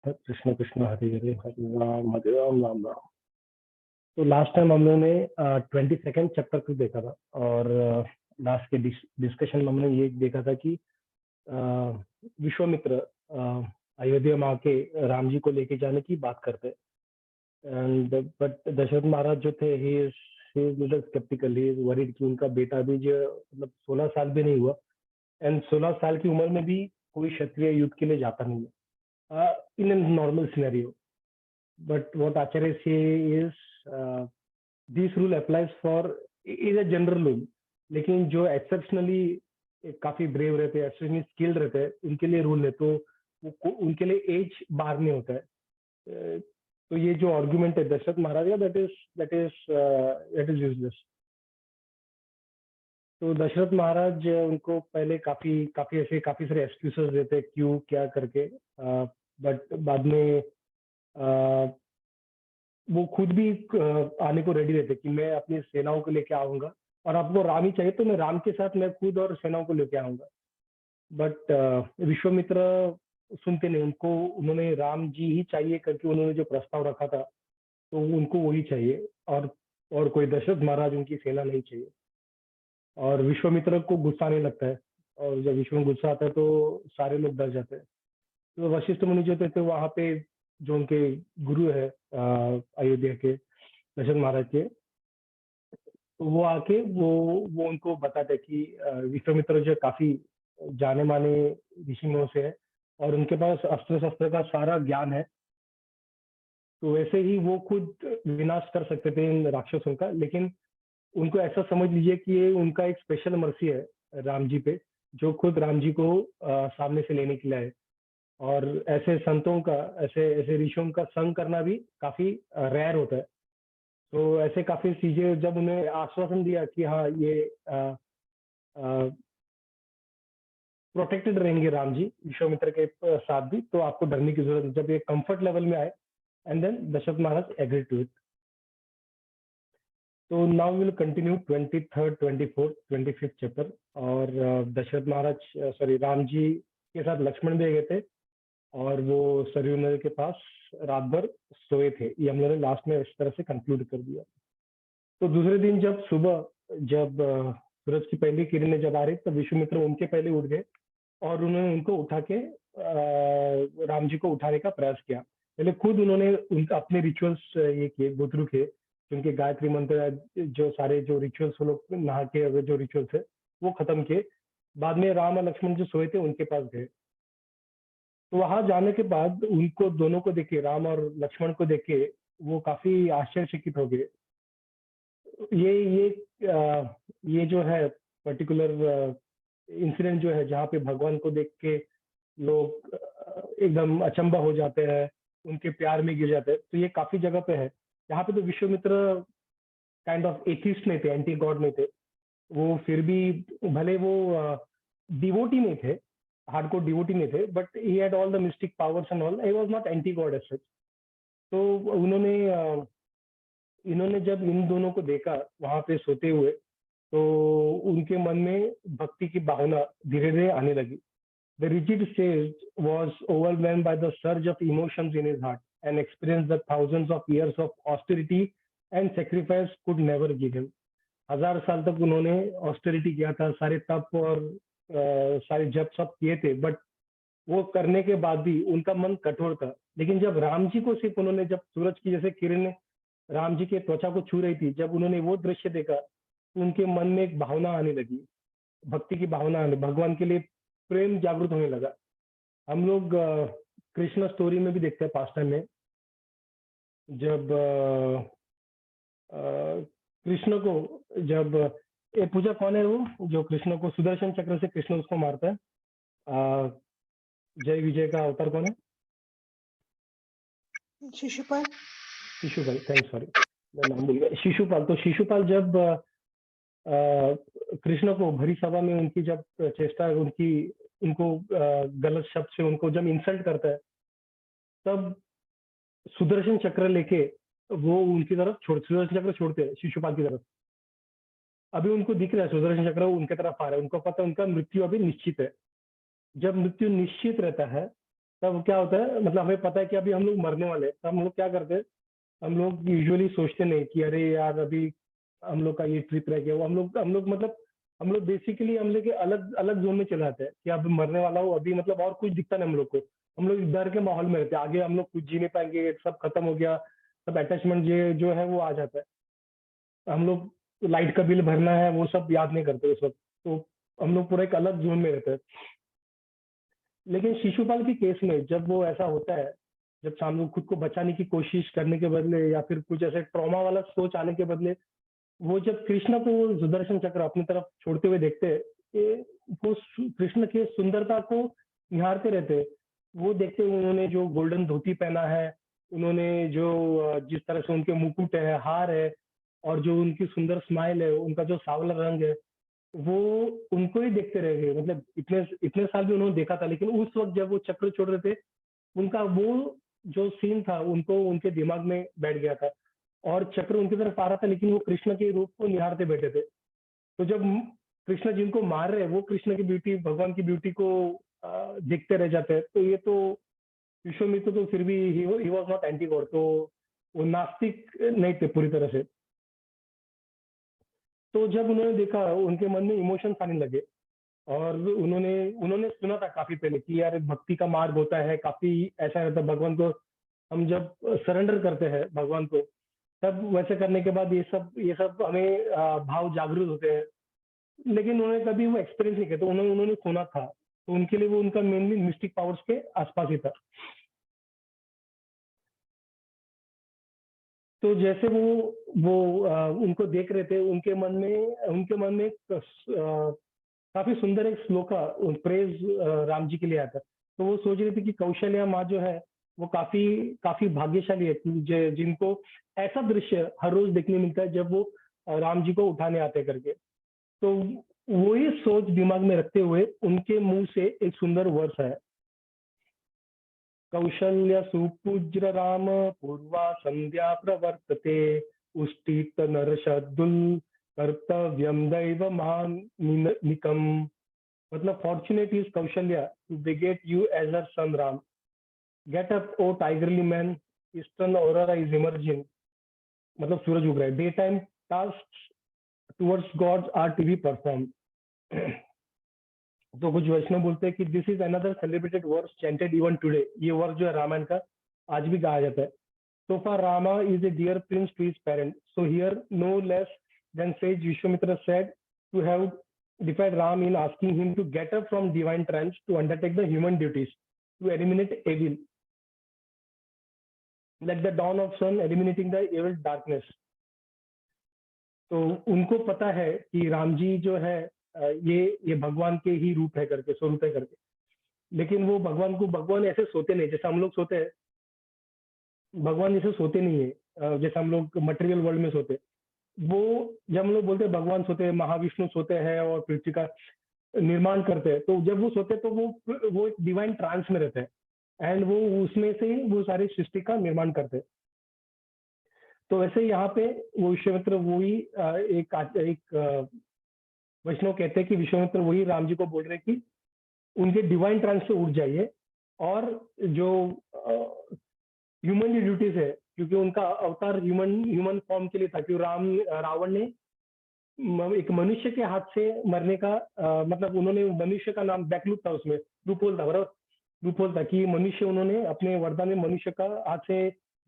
कृष्ण कृष्ण हरे हरे हरे राम राम राम। तो last time हम लोगों ने 22nd चैप्टर को देखा था और लास्ट के डिस्कशन में हमने ये देखा था कि विश्वामित्र अयोध्या में आके राम जी को लेके जाने की बात करते एंड बट दशरथ महाराज जो थे he is little sceptical, he is worried कि उनका बेटा भी जो मतलब 16 साल भी नहीं हुआ एंड 16 साल की उम्र में भी कोई क्षत्रिय युद्ध के लिए जाता नहीं है इन a normal scenario. But what Acharya say is this rule applies for is a general rule. लेकिन जो एक्सेप्शनली काफी ब्रेव रहते हैं, एक्सेप्शनली स्किल्ड रहते हैं, उनके लिए रूल है तो उनके लिए एज बार नहीं होता है। तो ये जो आर्गुमेंट है दशरथ महाराज का दैट इज यूजलेस। तो दशरथ महाराज उनको पहले काफी सारे एक्सक्यूजेस देते हैं क्यों क्या करके, बट बाद में वो खुद भी आने को रेडी रहते कि मैं अपनी सेनाओं को लेके आऊंगा और आपको राम ही चाहिए तो मैं राम के साथ मैं खुद और सेनाओं को लेके आऊंगा। बट विश्वामित्र सुनते नहीं, उन्होंने राम जी ही चाहिए करके उन्होंने जो प्रस्ताव रखा था तो उनको वही चाहिए और कोई दशरथ महाराज उनकी सेना नहीं चाहिए। और विश्वामित्र को गुस्सा नहीं लगता है और जब विश्व में गुस्सा आता है तो सारे लोग डर जाते हैं। तो वशिष्ठ मुनि जो थे वहां पे जो उनके गुरु है अयोध्या के दशरथ महाराज के, तो वो आके वो उनको बताते कि विश्वामित्र जो काफी जाने माने ऋषि मुनियों से है और उनके पास अस्त्र शस्त्र का सारा ज्ञान है, तो वैसे ही वो खुद विनाश कर सकते थे इन राक्षसों का। लेकिन उनको ऐसा समझ लीजिए कि ये उनका एक स्पेशल मर्सी है राम जी पे, जो खुद राम जी को सामने से लेने के लिए आए। और ऐसे संतों का, ऐसे ऋषियों का संग करना भी काफी रेयर होता है। तो ऐसे काफी चीजें जब उन्हें आश्वासन दिया कि हाँ ये प्रोटेक्टेड रहेंगे राम जी विश्वामित्र के साथ भी, तो आपको डरने की जरूरत नहीं। जब ये कंफर्ट लेवल में आए and then Dasharath Maharaj agree to it. तो now will continue 23rd, 24th, 25th chapter. और दशरथ महाराज सॉरी राम जी के साथ लक्ष्मण भी गए थे और वो सरयू नदी के पास रात भर सोए थे। ये हम लोगों ने लास्ट में इस तरह से कंक्लूड कर दिया। तो दूसरे दिन जब सुबह जब सूरज की पहली किरणें जब आ रही तो विश्वामित्र उनके पहले उठ गए और उन्होंने उनको उठा के राम जी को उठाने का प्रयास किया। पहले खुद उन्होंने उनका अपने रिचुअल्स ये किए, गो थ्रू किए, उनके गायत्री मंत्र जो सारे जो रिचुअल्स वो लोग नहा के जो रिचुअल्स है वो खत्म किए। बाद में राम और लक्ष्मण जो सोए थे उनके पास गए। तो वहां जाने के बाद उनको दोनों को देखे, राम और लक्ष्मण को देखे वो काफी आश्चर्यचकित हो गए। ये जो है पर्टिकुलर इंसिडेंट जो है जहाँ पे भगवान को देख के लोग एकदम अचंभा हो जाते हैं, उनके प्यार में गिर जाते हैं, तो ये काफी जगह पे है। यहाँ पे तो विश्वामित्र काइंड ऑफ एथिस्ट नहीं थे, एंटी गॉड नहीं थे। वो फिर भी भले वो डिवोटी नहीं थे, हार्डकोर डिवोटी नहीं थे, but he had all the mystic powers and all, he was not anti god as such. तो इन्होंने जब इन दोनों को देखा वहां पे सोते हुए तो उनके मन में भक्ति की भावना धीरे धीरे आने लगी। The rigid sage was overwhelmed by the surge of emotions in his heart and experienced that thousands of years of austerity and sacrifice could never give him. 1000 साल तक उन्होंने ऑस्टेरिटी किया था, सारे तप और सारे जप सब किए थे, बट वो करने के बाद भी उनका मन कठोर था। लेकिन जब राम जी को सिर्फ उन्होंने, जब सूरज की जैसे किरणें राम जी के त्वचा को छू रही थी, जब उन्होंने वो दृश्य देखा तो उनके मन में एक भावना आने लगी, भक्ति की भावना आने, भगवान के लिए प्रेम जागृत होने लगा। हम लोग कृष्ण स्टोरी में भी देखते हैं पास्ट टाइम में, जब कृष्ण को जब ये पूजा कौन है वो जो कृष्ण को सुदर्शन चक्र से कृष्ण उसको मारता है, जय विजय का अवतार कौन है? शिशुपाल। थैंक्स, सॉरी मैं नाम भूल गया। शिशुपाल। तो शिशुपाल जब कृष्ण को भरी सभा में उनकी जब चेष्टा, उनको गलत शब्द से उनको जब इंसल्ट करता है, तब सुदर्शन चक्र लेके वो उनकी तरफ सुदर्शन चक्र छोड़ते हैं शिशुपाल की तरफ। अभी उनको दिख रहा है सुदर्शन चक्र उनके तरफ आ रहा है, उनको पता है उनका मृत्यु अभी निश्चित है। जब मृत्यु निश्चित रहता है तब क्या होता है, मतलब हमें पता है कि अभी हम लोग मरने वाले हैं, तब हम लोग क्या करते हैं, हम लोग यूजुअली सोचते नहीं कि अरे यार अभी हम लोग का ये ट्रिप रह गया, वो हम लोग मतलब हम लोग बेसिकली हम लोग के अलग अलग जोन में चले जाते हैं कि अब मरने वाला हो अभी, मतलब और कुछ दिखता नहीं हम लोग को। हम लोग डर के माहौल में रहते हैं, आगे हम लोग कुछ जी नहीं पाएंगे, सब खत्म हो गया, सब अटैचमेंट जो है वो आ जाता है। हम लोग लाइट का बिल भरना है वो सब याद नहीं करते उस वक्त, तो हम लोग पूरा एक अलग जोन में रहते हैं। लेकिन शिशुपाल के केस में जब वो ऐसा होता है, जब सामने वो खुद को बचाने की कोशिश करने के बदले या फिर कुछ ऐसे ट्रॉमा वाला सोच आने के बदले, वो जब कृष्ण को वो सुदर्शन चक्र अपनी तरफ छोड़ते हुए देखते हैं, वो कृष्ण की सुंदरता को निहारते रहते हैं। वो देखते हुए उन्होंने जो गोल्डन धोती पहना है, उन्होंने जो जिस तरह से उनके मुकुट है, हार है, और जो उनकी सुंदर स्माइल है, उनका जो सांवला रंग है, वो उनको ही देखते रह गए। मतलब इतने इतने साल भी उन्होंने देखा था, लेकिन उस वक्त जब वो चक्र छोड़ रहे थे, उनका वो जो सीन था उनको उनके दिमाग में बैठ गया था, और चक्र उनकी तरफ आ रहा था, लेकिन वो कृष्ण के रूप को निहारते बैठे थे। तो जब कृष्ण जिनको मार रहे हैं वो कृष्ण की ब्यूटी, भगवान की ब्यूटी को देखते रह जाते हैं, तो ये तो विश्वामित्र तो फिर भी he was not anti God, तो वो नास्तिक नहीं थे पूरी तरह से। तो जब उन्होंने देखा, उनके मन में इमोशंस आने लगे, और उन्होंने उन्होंने सुना था काफी पहले कि यार भक्ति का मार्ग होता है, काफी ऐसा रहता है भगवान को, हम जब सरेंडर करते हैं भगवान को, तब वैसे करने के बाद ये सब हमें भाव जागृत होते हैं। लेकिन उन्होंने कभी वो एक्सपीरियंस नहीं किया, तो उन्होंने उन्होंने सुना था, तो उनके लिए वो उनका मेनली मिस्टिक पावर्स के आसपास ही था। तो जैसे उनको देख रहे थे, उनके मन में काफी सुंदर एक श्लोका प्रेज राम जी के लिए आता है। तो वो सोच रहे थे कि कौशल्या माँ जो है वो काफी काफी भाग्यशाली है कि जिनको ऐसा दृश्य हर रोज देखने मिलता है जब वो राम जी को उठाने आते हैं करके। तो वही सोच दिमाग में रखते हुए उनके मुंह से एक सुंदर वर्ष है, कौशल्य सुपूज्य राम पूर्वा संध्या प्रवर्तते, उष्टित नरशद्दुल कर्तव्यम दैव निकम। मतलब fortunate is Kaushalya to beget you as her son Ram. Get up, O tigerly man. Eastern aurora is emerging. मतलब सूरज उग रहा है. Daytime tasks towards gods are to be performed. तो कुछ वैष्णव बोलते हैं कि this is another celebrated verse chanted even today. ये वर्स जो है रामायण का आज भी गाया जाता है। So far Rama is a dear prince to his parents. So here no less than sage Vishwamitra said to have defied Ram in asking him to get up from divine trance to undertake the human duties to eliminate evil, like the dawn of sun eliminating the evil darkness. तो उनको पता है कि राम जी जो है ये भगवान के ही रूप है करके, स्वरूप है करके। लेकिन वो भगवान ऐसे सोते नहीं जैसे हम लोग सोते हैं। भगवान जैसे सोते नहीं है, जैसे हम लोग मटेरियल वर्ल्ड में सोते। वो जब हम लोग बोलते हैं भगवान सोते हैं, महाविष्णु सोते हैं और पृथ्वी का निर्माण करते हैं, तो जब वो सोते हैं तो वो एक डिवाइन ट्रांस में रहते हैं, एंड वो उसमें से ही वो सारी सृष्टि का निर्माण करते हैं। तो वैसे यहाँ पे वो विश्वामित्र वही एक वैष्णव कहते हैं कि विश्वामित्र वही राम जी को बोल रहे हैं कि उनके डिवाइन ट्रांस से उठ जाइए, और जो ह्यूमन ड्यूटीज है, क्योंकि उनका अवतार ह्यूमन ह्यूमन फॉर्म के लिए था, क्योंकि रावण ने एक मनुष्य के हाथ से मरने का मतलब उन्होंने मनुष्य का नाम बैकलूप था, उसमें लूपोल था, बराबर लूपोल था कि मनुष्य, उन्होंने अपने वरदान में मनुष्य का हाथ से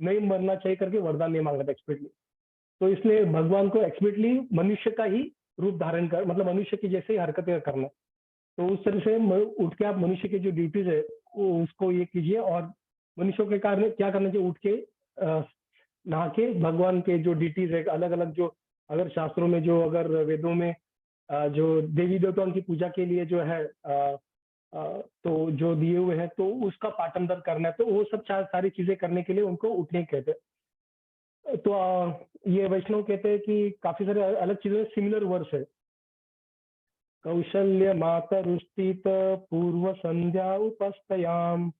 नहीं मरना चाहिए करके वरदान नहीं मांगा था एक्सपेक्टली। तो इसलिए भगवान को एक्सपेक्टली मनुष्य का ही रूप धारण कर, मतलब मनुष्य की जैसे ही हरकतें करना। तो उस तरह से उठ के आप मनुष्य की जो ड्यूटीज है वो उसको ये कीजिए, और मनुष्यों के कारण क्या करना चाहिए, उठ के नहा के भगवान के जो ड्यूटीज है अलग अलग, जो अगर शास्त्रों में, जो अगर वेदों में जो देवी देवताओं की पूजा के लिए जो है तो जो दिए हुए हैं, तो उसका पाठन करना है, तो वो सब सारी चीजें करने के लिए उनको उठने कहते हैं। तो ये वैष्णव कहते हैं कि काफी सारे अलग चीजों में सिमिलर वर्स है। कौशल्य मातरुष्टित पूर्व संध्या उपस्थयाम,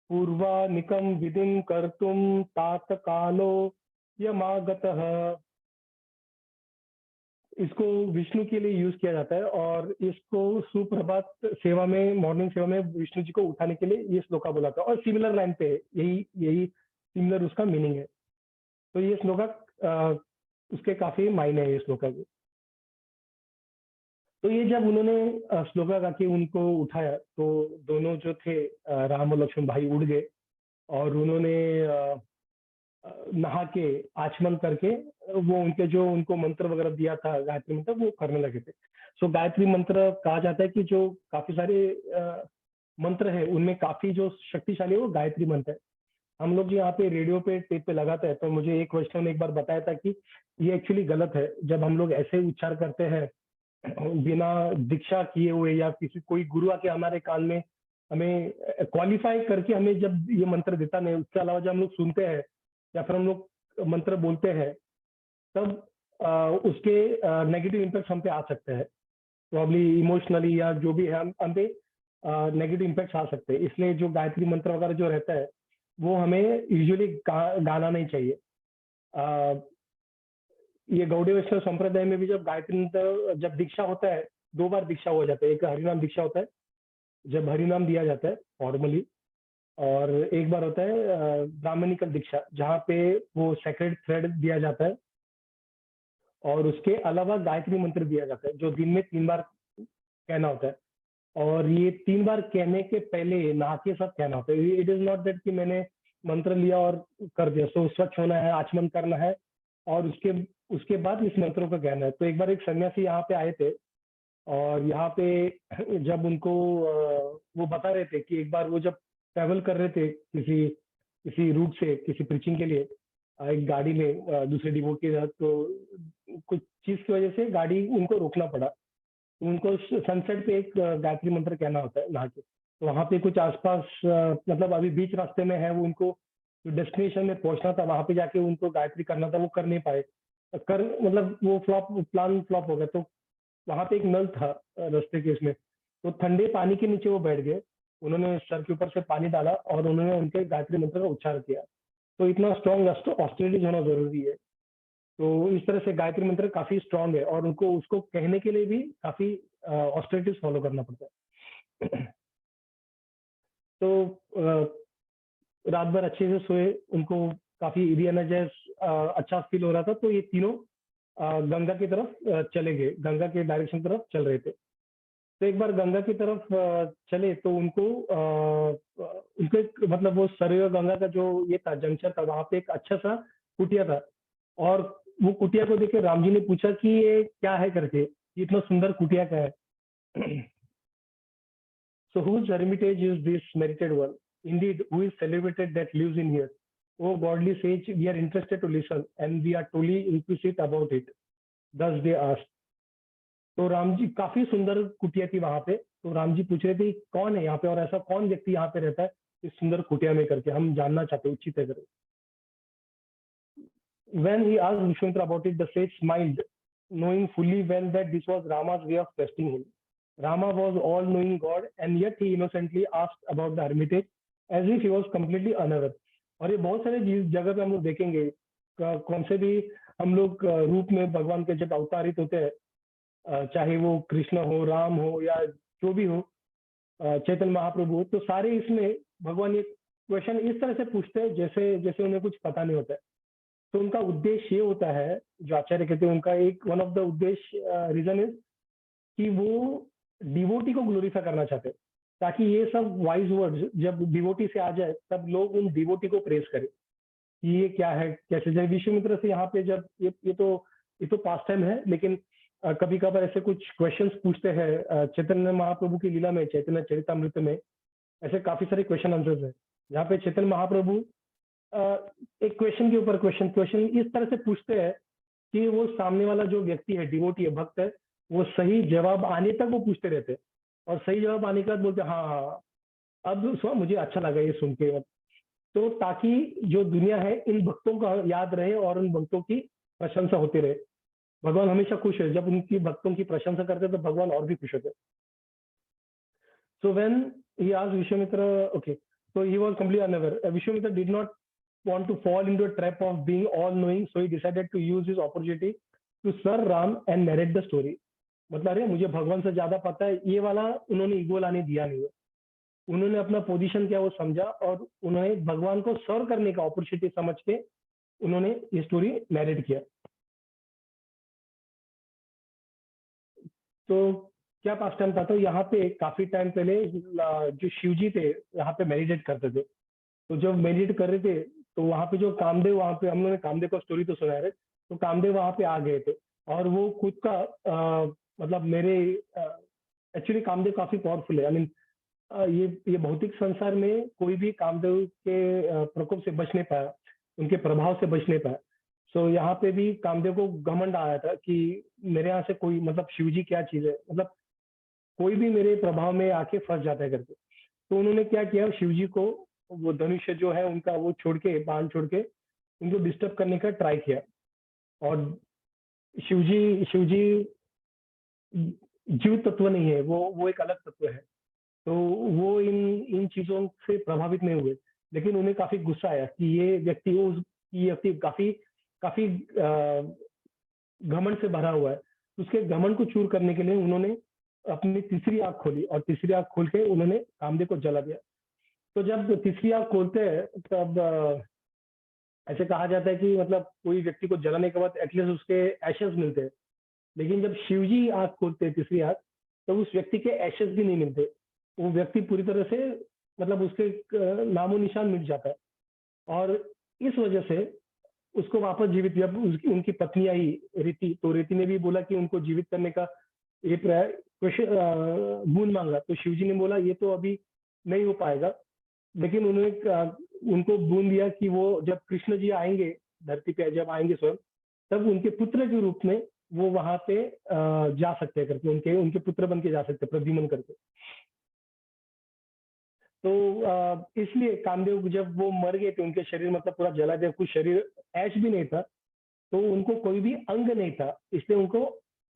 पूर्वानिकम विधिं कर्तुम तात कालो यमागतः। इसको विष्णु के लिए यूज किया जाता है और इसको सुप्रभात सेवा में, मॉर्निंग सेवा में विष्णु जी को उठाने के लिए ये श्लोका बोला था, और सिमिलर लाइन पे है, यही यही सिमिलर उसका मीनिंग है। तो ये श्लोका उसके काफी मायने हैं ये श्लोका के। तो ये जब उन्होंने श्लोका गा के उनको उठाया तो दोनों जो थे राम और लक्ष्मण भाई उड़ गए, और उन्होंने नहा के आचमन करके वो उनके जो उनको मंत्र वगैरह दिया था गायत्री मंत्र वो करने लगे थे। सो गायत्री मंत्र कहा जाता है कि जो काफी सारे मंत्र है उनमें काफी जो शक्तिशाली है वो गायत्री मंत्र है। हम लोग यहाँ पे रेडियो पे टेप पे लगाते हैं, तो मुझे एक वैष्णव ने एक बार बताया था कि ये एक्चुअली गलत है। जब हम लोग ऐसे उच्चार करते हैं बिना दीक्षा किए हुए, या किसी कोई गुरु आके हमारे कान में हमें क्वालिफाई करके हमें जब ये मंत्र देता नहीं, उसके अलावा जब हम लोग सुनते हैं या फिर हम लोग मंत्र बोलते हैं, तब उसके नेगेटिव इम्पैक्ट हम पे आ सकते हैं। प्रॉब्ली इमोशनली या जो भी है हम पे नेगेटिव इम्पैक्ट आ सकते हैं। इसलिए जो गायत्री मंत्र वगैरह जो रहता है वो हमें यूजुअली गाना नहीं चाहिए। ये गौड़ी वैष्णव संप्रदाय में भी जब गायत्री मंत्र जब दीक्षा होता है, दो बार दीक्षा हो जाता है। एक हरिनाम दीक्षा होता है जब हरिनाम दिया जाता है फॉर्मली, और एक बार होता है ब्राह्मणिकल दीक्षा जहाँ पे वो सेक्रेड थ्रेड दिया जाता है, और उसके अलावा गायत्री मंत्र दिया जाता है जो दिन में 3 बार कहना होता है। और ये 3 बार कहने के पहले नहा के साथ कहना होता है। इट इज नॉट दैट कि मैंने मंत्र लिया और कर दिया। सो स्वच्छ होना है, आचमन करना है, और उसके बाद इस मंत्रों को कहना है। तो एक बार एक सन्यासी यहाँ पे आए थे, और यहाँ पे जब उनको वो बता रहे थे कि एक बार वो जब ट्रैवल कर रहे थे किसी किसी रूट से किसी प्रीचिंग के लिए, एक गाड़ी में दूसरे डिवोटी के साथ, तो कुछ चीज की वजह से गाड़ी उनको रोकना पड़ा। तो उनको सनसेट पे एक गायत्री मंत्र कहना होता है नहा के। तो वहाँ पे कुछ आसपास मतलब अभी बीच रास्ते में है, वो उनको जो डेस्टिनेशन में पहुंचना था वहां पे जाके उनको गायत्री करना था, वो कर नहीं पाए। कर मतलब वो प्लान फ्लॉप हो गया। तो वहां पे एक नल था रास्ते के उसमें, तो ठंडे पानी के नीचे वो बैठ गए। उन्होंने सर के ऊपर से पानी डाला और उन्होंने उनके गायत्री मंत्र का उच्चार किया। तो इतना स्ट्रॉन्ग ऑस्ट्रेलिज होना जरूरी है। तो इस तरह से गायत्री मंत्र काफी स्ट्रॉन्ग है, और उनको उसको कहने के लिए भी काफी ऑस्ट्रेलिटीज फॉलो करना पड़ता है। तो रात भर अच्छे से सोए, उनको काफी री एनर्जाइज अच्छा फील हो रहा था। तो ये तीनों गंगा की तरफ चले गए, गंगा के डायरेक्शन की तरफ चल रहे थे। तो एक बार गंगा की तरफ चले तो उनको मतलब वो सरयू गंगा का जो ये था जंक्शन था, वहां पे एक अच्छा सा कुटिया था। और वो कुटिया को देख के राम जी ने पूछा कि ये क्या है करके, ये इतना सुंदर कुटिया का है। So whose hermitage is this merited one? Indeed, who is celebrated that lives in here? Oh godly sage, we are interested to listen, and we are truly inquisitive about it. Thus they asked. तो राम जी, काफी सुंदर कुटिया थी वहां पे। तो राम जी पूछ रहे थे कौन है यहाँ पे, और ऐसा कौन व्यक्ति यहाँ पे रहता है इस सुंदर कुटिया में करके, हम जानना चाहते हैं, उचित है करें। When he asked Vishwamitra about it, the sage smiled, knowing fully well that this was Rama's way of testing him. Rama was all-knowing God, and yet he innocently asked about the hermitage as if he was completely unaware. और ये बहुत सारे जगह पे हम लोग देखेंगे, कौन से भी हम लोग रूप में भगवान के जब अवतारित होते हैं, चाहे वो कृष्ण हो, राम हो, या जो भी हो, चैतन्य महाप्रभु हो, तो सारे इसमें भगवान ये क्वेश्चन इस तरह से पूछते हैं जैसे जैसे उन्हें कुछ पता नहीं होता है। तो उनका उद्देश्य ये होता है, जो आचार्य कहते हैं, उनका एक वन ऑफ द उद्देश्य रीजन इज कि वो डिवोटी को ग्लोरीफाई करना चाहते हैं, ताकि ये सब वाइज वर्ड्स जब डिवोटी से आ जाए तब लोग उन डिवोटी को प्रेस करें कि ये क्या है, कैसे। जब विश्वामित्र से यहाँ पे जब ये तो पास टाइम है, लेकिन कभी कभार ऐसे कुछ क्वेश्चंस पूछते हैं चैतन्य महाप्रभु की लीला में, चैतन्य चरितमृत में ऐसे काफी सारे क्वेश्चन आंसर्स है, जहाँ पे चैतन्य महाप्रभु एक क्वेश्चन के ऊपर क्वेश्चन इस तरह से पूछते हैं कि वो सामने वाला जो व्यक्ति है, डिवोटी है, भक्त है, वो सही जवाब आने तक वो पूछते रहते हैं, और सही जवाब आने के बाद बोलते हाँ हाँ अब मुझे अच्छा लगा ये सुन के। तो ताकि जो दुनिया है इन भक्तों का याद रहे और उन भक्तों की प्रशंसा होती रहे। भगवान हमेशा खुश है जब उनकी भक्तों की प्रशंसा करते हैं, तो भगवान और भी खुश होते हैं। So when he asked Vishwamitra, okay, so he was completely unaware. Vishwamitra did not want to fall into a trap of being all knowing, so he decided to use his opportunity to sir Ram and narrate the story. मतलब अरे मुझे भगवान से ज्यादा पता है, ये वाला उन्होंने ईगो लाने दिया नहीं है। उन्होंने अपना पोजीशन क्या वो समझा और उन्होंने भगवान को सर्व करने का अपॉर्चुनिटी समझ के उन्होंने ये स्टोरी नरेट किया। तो क्या पास टाइम था, तो यहाँ पे काफी टाइम पहले जो शिव जी थे यहाँ पे मेडिटेट करते थे। तो जब मेडिटेट कर रहे थे तो वहाँ पे जो कामदेव, वहाँ पे हम लोगों ने कामदेव का स्टोरी तो सुना है, तो कामदेव वहाँ पे आ गए थे और वो खुद का मतलब मेरे एक्चुअली कामदेव काफी पावरफुल है। आई मीन ये भौतिक संसार में कोई भी कामदेव के प्रकोप से बच नहीं पाया, उनके प्रभाव से बच नहीं पाया। सो यहाँ पे भी कामदेव को घमंड आया था कि मेरे यहाँ से कोई, मतलब शिव जी क्या चीज है, मतलब कोई भी मेरे प्रभाव में आके फंस जाता है करके। तो उन्होंने क्या किया, शिव जी को वो धनुष्य जो है उनका वो छोड़ के, बाण छोड़ के उनको डिस्टर्ब करने का ट्राई किया। और शिव जी जीव तत्व नहीं है, वो एक अलग तत्व है। तो वो इन इन चीजों से प्रभावित नहीं हुए, लेकिन उन्हें काफी गुस्सा आया कि ये व्यक्ति काफी काफी घमंड से भरा हुआ है। तो उसके घमंड को चूर करने के लिए उन्होंने अपनी तीसरी आंख खोली और तीसरी आंख खोल के उन्होंने कामदेव को जला दिया। तो जब तीसरी आंख खोलते हैं तब ऐसे कहा जाता है कि मतलब कोई व्यक्ति को जलाने के बाद एटलीस्ट उसके एशेस मिलते हैं। लेकिन जब शिवजी आंख खोलते हैं तीसरी आंख, तो उस व्यक्ति के एशेस भी नहीं मिलते। वो व्यक्ति पूरी तरह से, मतलब उसके नामो निशान मिट जाता है। और इस वजह से उसको वापस जीवित, जब उनकी पत्नी आई रीति, तो रीति ने भी बोला कि उनको जीवित करने का ये गुण मांगा। तो शिवजी ने बोला ये तो अभी नहीं हो पाएगा, लेकिन उन्होंने उनको गुण दिया कि वो जब कृष्ण जी आएंगे धरती पे, जब आएंगे स्वयं, तब उनके पुत्र के रूप में वो वहां पे जा सकते हैं करके, उनके उनके पुत्र बन के जा सकते हैं प्रद्युम्न करके। तो इसलिए कामदेव जब वो मर गए थे, उनके शरीर मतलब पूरा जला गया, कुछ शरीर ऐश भी नहीं था, तो उनको कोई भी अंग नहीं था, इसलिए उनको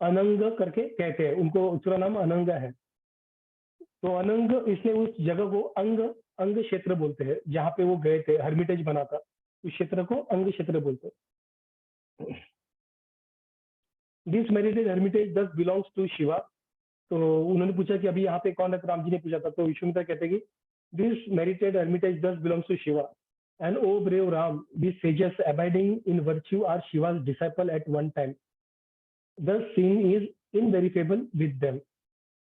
अनंग करके कहते हैं, उनको पूरा नाम अनंग है। तो अनंग, इसलिए उस जगह को अंग अंग क्षेत्र बोलते हैं, जहाँ पे वो गए थे हर्मिटेज बना था, उस क्षेत्र को अंग क्षेत्र बोलते हैं। This मेरिटेज Hermitage thus belongs to Shiva. तो उन्होंने पूछा कि अभी यहाँ पे कौन है, तो राम जी ने पूछा था। तो विश्वामित्र कहते कि this merited hermitage thus belongs to Shiva and O brave Ram, this sages abiding in virtue are Shiva's disciple at one time, the sin is unverifiable with them.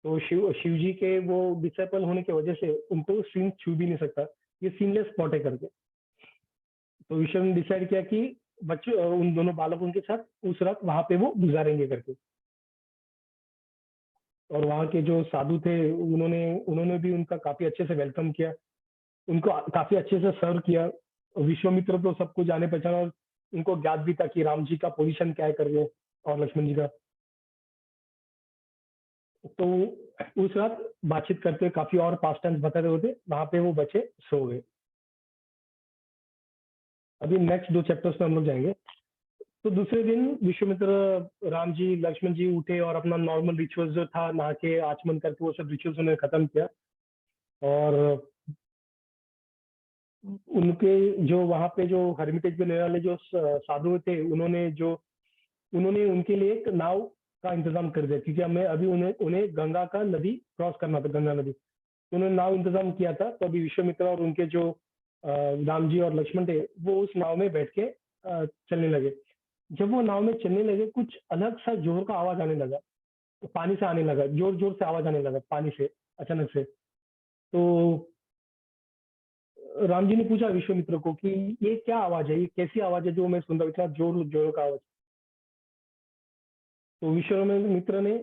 तो शिव जी के वो डिसाइपल होने की वजह से उनको सीन छू भी नहीं सकता, ये सीनलेस स्पॉट है करके। तो ईश्वर ने डिसाइड किया कि बच्चों, उन दोनों बालकों के साथ उस रात वहां पे वो गुजारेंगे करके। और वहाँ के जो साधु थे, उन्होंने उन्होंने भी उनका काफी अच्छे से वेलकम किया, उनको काफी अच्छे से सर्व किया। विश्वामित्र तो सबको जाने पहचाना, और उनको ज्ञात भी था कि राम जी का पोजीशन क्या है करके, और लक्ष्मण जी का। तो उस रात बातचीत करते काफी और पास टाइम्स बताते होते, वहां पे वो बच्चे सो गए। अभी नेक्स्ट दो चैप्टर्स में हम लोग जाएंगे। तो दूसरे दिन विश्वामित्र, राम जी, लक्ष्मण जी उठे और अपना नॉर्मल रिचुअल्स जो था, नहा के आचमन करके वो सब रिचुअल्स उन्होंने खत्म किया। और उनके जो वहां पे जो हर्मिटेज में रहने वाले जो साधु थे, उन्होंने उनके लिए एक नाव का इंतजाम कर दिया, क्योंकि हमें अभी उन्हें उन्हें गंगा का नदी क्रॉस करना था, गंगा नदी। तो उन्होंने नाव इंतजाम किया था। तो अभी विश्वामित्र और उनके जो राम जी और लक्ष्मण थे, वो उस नाव में बैठ के चलने लगे। जब वो नाव में चलने लगे, कुछ अलग सा जोर का आवाज आने लगा, तो पानी से आने लगा, जोर जोर से आवाज आने लगा पानी से, अचानक से। तो राम जी ने पूछा विश्वामित्र को कि ये क्या आवाज है, ये कैसी आवाज है जो मैं सुन रहा हूँ, इतना जोर जोर का आवाज। तो विश्वामित्र ने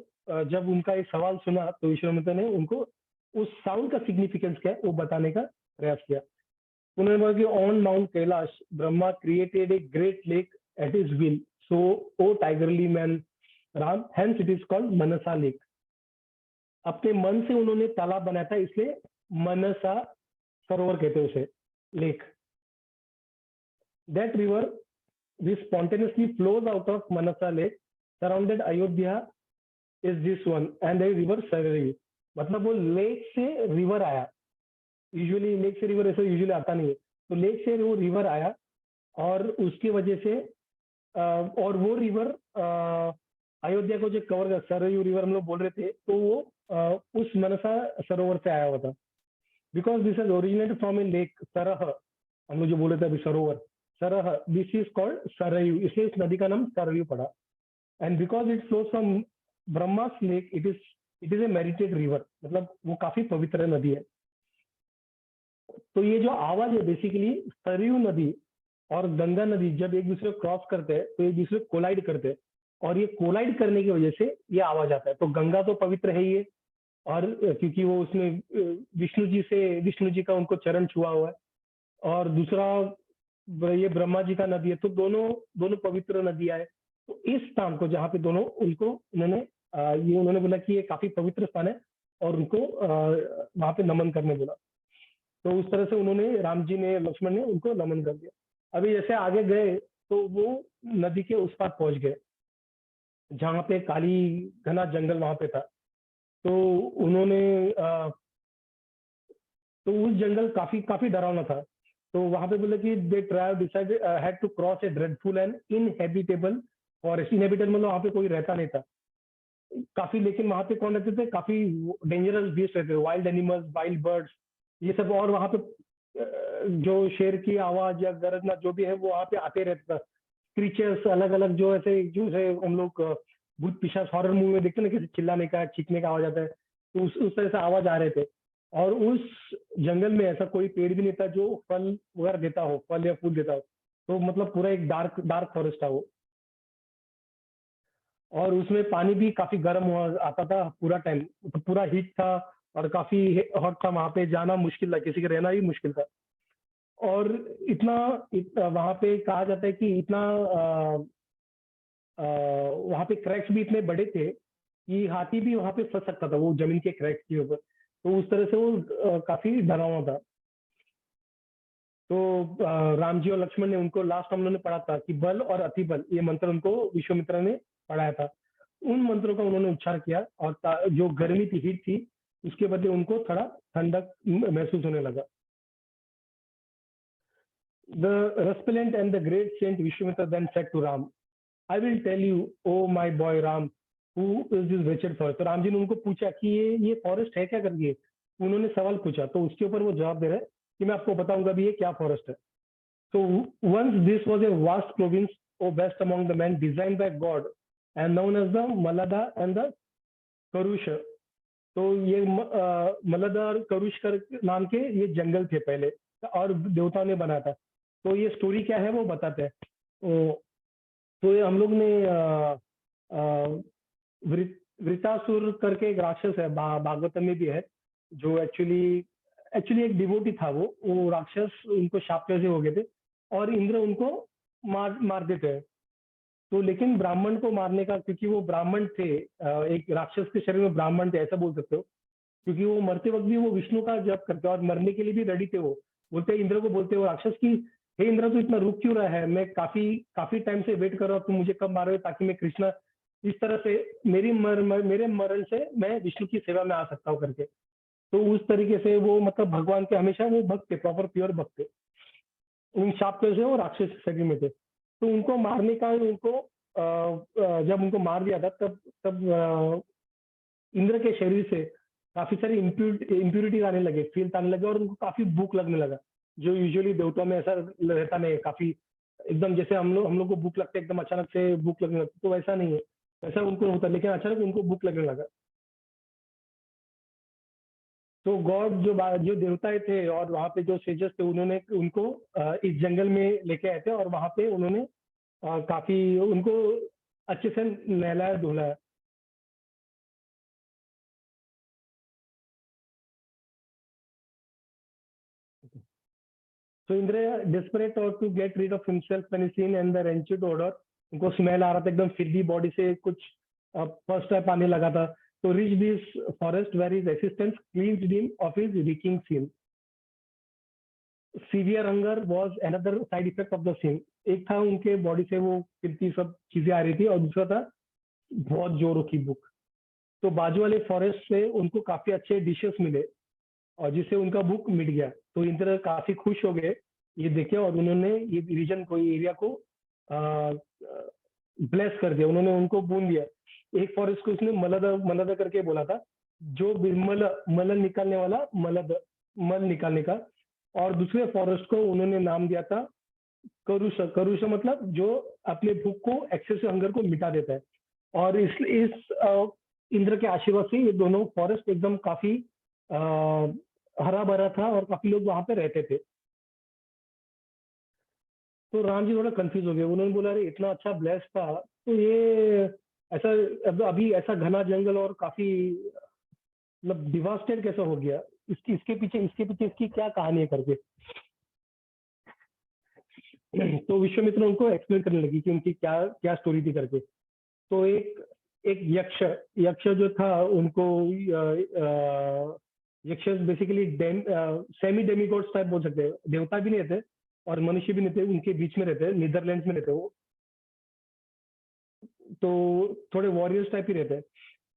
जब उनका एक सवाल सुना, तो विश्वामित्र ने उनको उस साउंड का सिग्निफिकेंस क्या है वो बताने का प्रयास किया। उन्होंने बोला कि on Mount Kailash Brahma created a great lake at his will, so O tigerly man Ram, hence it is called Mansa lake. अपने मन से उन्होंने तालाब बनाया था, इसलिए मनसा सरोवर कहते हैं उसे, lake. That river which spontaneously flows out of Manasa Lake, surrounded Ayodhya, is this one, and a river Sarari। मतलब वो लेक से रिवर आया, यूजुअली लेक से रिवर ऐसा यूजुअली आता नहीं है, तो लेक से वो रिवर आया और उसकी वजह से और वो रिवर अयोध्या को जो कवर कर, सरयू रिवर हम लोग बोल रहे थे, तो वो उस मनसा सरोवर से आया हुआ था। Because this is originated from A lake सरह, हम लोग जो बोले थे अभी सरोवर, सरह, दिस इज कॉल्ड सरयू, इसलिए इस नदी का नाम सरयू पड़ा। And because it flows from Brahma's lake, it is a merited river, मतलब वो काफी पवित्र नदी है। तो ये जो आवाज है बेसिकली, सरयू नदी और गंगा नदी जब एक दूसरे को क्रॉस करते हैं तो एक दूसरे को कोलाइड करते हैं, और ये कोलाइड करने की वजह से ये आवाज आता है। तो गंगा तो पवित्र है ही है, और क्योंकि वो उसमें विष्णु जी का उनको चरण छुआ हुआ है, और दूसरा ये ब्रह्मा जी का नदी है, तो दोनों दोनों पवित्र नदियां है। तो इस स्थान को जहाँ पे दोनों उनको उन्होंने ये उन्होंने बोला कि ये काफी पवित्र स्थान है, और उनको वहां पे नमन करने बोला। तो उस तरह से उन्होंने, राम जी ने, लक्ष्मण ने उनको नमन कर दिया। अभी जैसे आगे गए तो वो नदी के उस पार पहुंच गए जहाँ पे काली घना जंगल वहां पे था। तो उन्होंने तो उस जंगल काफी काफी डरावना था। तो वहां पे बोले कि they try decided had to cross a dreadful and inhabitable forest. Inhabitable मतलब वहां पे कोई रहता नहीं था काफी, लेकिन वहां पे कौन रहते थे, काफी डेंजरस बीस्ट रहते थे, वाइल्ड एनिमल्स, वाइल्ड बर्ड्स, ये सब। और वहां पे जो शेर की आवाज या गरजना जो भी है वो वहां पे आते रहता था। क्रीचर्स अलग अलग, जो ऐसे जो है हम लोग भूत पिशाच हॉरर मूवी में देखते हैं ना, कैसे चिल्लाने का, चीखने का आवाज आता है, तो उस तरह से आवाज आ रहे थे। और उस जंगल में ऐसा कोई पेड़ भी नहीं था जो फल वगैरह देता हो, फल या फूल देता हो। तो मतलब पूरा एक डार्क डार्क फॉरेस्ट था वो। और उसमें पानी भी काफी गर्म हुआ आता था पूरा टाइम, तो पूरा हीट था, और काफी हॉट था, वहां पे जाना मुश्किल था, किसी के रहना ही मुश्किल था। और वहां पे कहा जाता है कि इतना वहां पे क्रैक्स भी इतने बड़े थे कि हाथी भी वहां पे फंस सकता था वो जमीन के क्रैक्स के ऊपर। तो उस तरह से वो काफी डरावना था। तो राम जी और लक्ष्मण ने उनको, लास्ट हम लोगों ने पढ़ा था कि बल और अति बल, ये मंत्र उनको विश्वामित्र ने पढ़ाया था। उन मंत्रों का उन्होंने उच्चार किया, और जो गर्मी थी, हीट थी, उसके बदले उनको थोड़ा ठंडक महसूस होने लगा। The resplendent and the great saint Vishwamitra then said to Ram, I will tell you, oh my boy Ram, who is this wretched forest? तो राम जी ने उनको पूछा कि ये फॉरेस्ट है क्या करके, उन्होंने सवाल पूछा, तो उसके ऊपर वो जवाब दे रहे हैं कि मैं आपको बताऊंगा भी ये क्या फॉरेस्ट है। So once this was a vast province, oh best among the men, designed by God and known as the Malada and the Karusha. तो ये मलदा और करुष कर नाम के ये जंगल थे पहले, और देवताओं ने बनाया था। तो ये स्टोरी क्या है वो बताते हैं। तो ये हम लोग ने वृतासुर करके एक राक्षस है, भागवतम में भी है, जो एक्चुअली एक्चुअली एक डिवोटी था। वो राक्षस, उनको शाप से हो गए थे, और इंद्र उनको मार देते हैं। तो लेकिन ब्राह्मण को मारने का, क्योंकि वो ब्राह्मण थे, एक राक्षस के शरीर में ब्राह्मण थे ऐसा बोल सकते हो, क्योंकि वो मरते वक्त भी वो विष्णु का जप करते और मरने के लिए भी रेडी थे। वो बोलते इंद्र को, बोलते वो राक्षस की, हे इंद्र तू इतना रुक क्यों रहा है, मैं काफी काफी टाइम से वेट कर रहा हूँ, तुम मुझे कब मारोगे ताकि मैं कृष्णा इस तरह से मेरे मरण से मैं विष्णु की सेवा में आ सकता हूँ करके। तो उस तरीके से वो, मतलब भगवान के हमेशा वो भक्त थे, प्रॉपर प्योर भक्त थे। उन शाप से वो राक्षस शरीर में थे। तो उनको मारने का, उनको जब उनको मार दिया था, तब तब इंद्र के शरीर से काफी सारी इम्प्यूरिटीज आने लगे, फील्स आने लगे, और उनको काफी भूख लगने लगा, जो यूजुअली देवताओं में ऐसा रहता नहीं है। काफी एकदम जैसे हम लोग को भूख लगता है, एकदम अचानक से भूख लगने लगती, तो वैसा नहीं है, वैसा उनको होता, लेकिन अचानक उनको भूख लगने लगा। तो गॉड जो देवताएं थे और वहाँ पे जो सेजस थे, उन्होंने उनको इस जंगल में लेके आए थे, और वहाँ पे उन्होंने काफी उनको अच्छे से नहलाया धुलाया। So Indra, desperate or to get rid of himself when he seen and the wretched odor, उनको स्मेल आ रहा था, एकदम फिरदी बॉडी से कुछ फर्स्ट टाइप आने लगा था। तो reach this forest where his assistant cleansed him of his reeking sin. Severe hunger was another side effect of the sin. एक था उनके बॉडी से वो फिरती सब चीजें आ रही थी, और दूसरा था बहुत जोरों की भूख। तो बाजू वाले फॉरेस्ट से उनको काफी अच्छे डिशेस मिले, और जिससे उनका भूख मिट गया। तो इंद्र काफी खुश हो गए ये देखे, और उन्होंने ये रीजन को, एरिया को ब्लेस कर दिया, उन्होंने उनको बोल दिया। एक फॉरेस्ट को उसने मलद मलद करके बोला था, जो मल मलल निकालने वाला, मलद मल निकालने का। और दूसरे फॉरेस्ट को उन्होंने नाम दिया था करुष। करुष मतलब जो अपने भूख को, एक्सेसिव हंगर को मिटा देता है। और इस इंद्र के आशीर्वाद से ये दोनों फॉरेस्ट एकदम काफी हरा भरा था और काफी लोग वहां पे रहते थे। तो राम जी थोड़ा कंफ्यूज हो गए, उन्होंने बोला अरे इतना अच्छा ब्लेस था, तो ये ऐसा अभी ऐसा घना जंगल और काफी मतलब डिवास्टेड कैसा हो गया, इसके पीछे इसकी क्या कहानी है करके। तो विश्वामित्र उनको एक्सप्लेन करने लगी कि उनकी क्या क्या स्टोरी थी करके। तो एक एक यक्ष यक्ष जो था उनको यक्ष बेसिकली सेमी डेमिगॉड्स टाइप बोल सकते हैं, देवता भी नहीं थे और मनुष्य भी नहीं थे, उनके बीच में रहते, नीदरलैंड में रहते वो। तो थोड़े वॉरियर्स टाइप ही रहते हैं।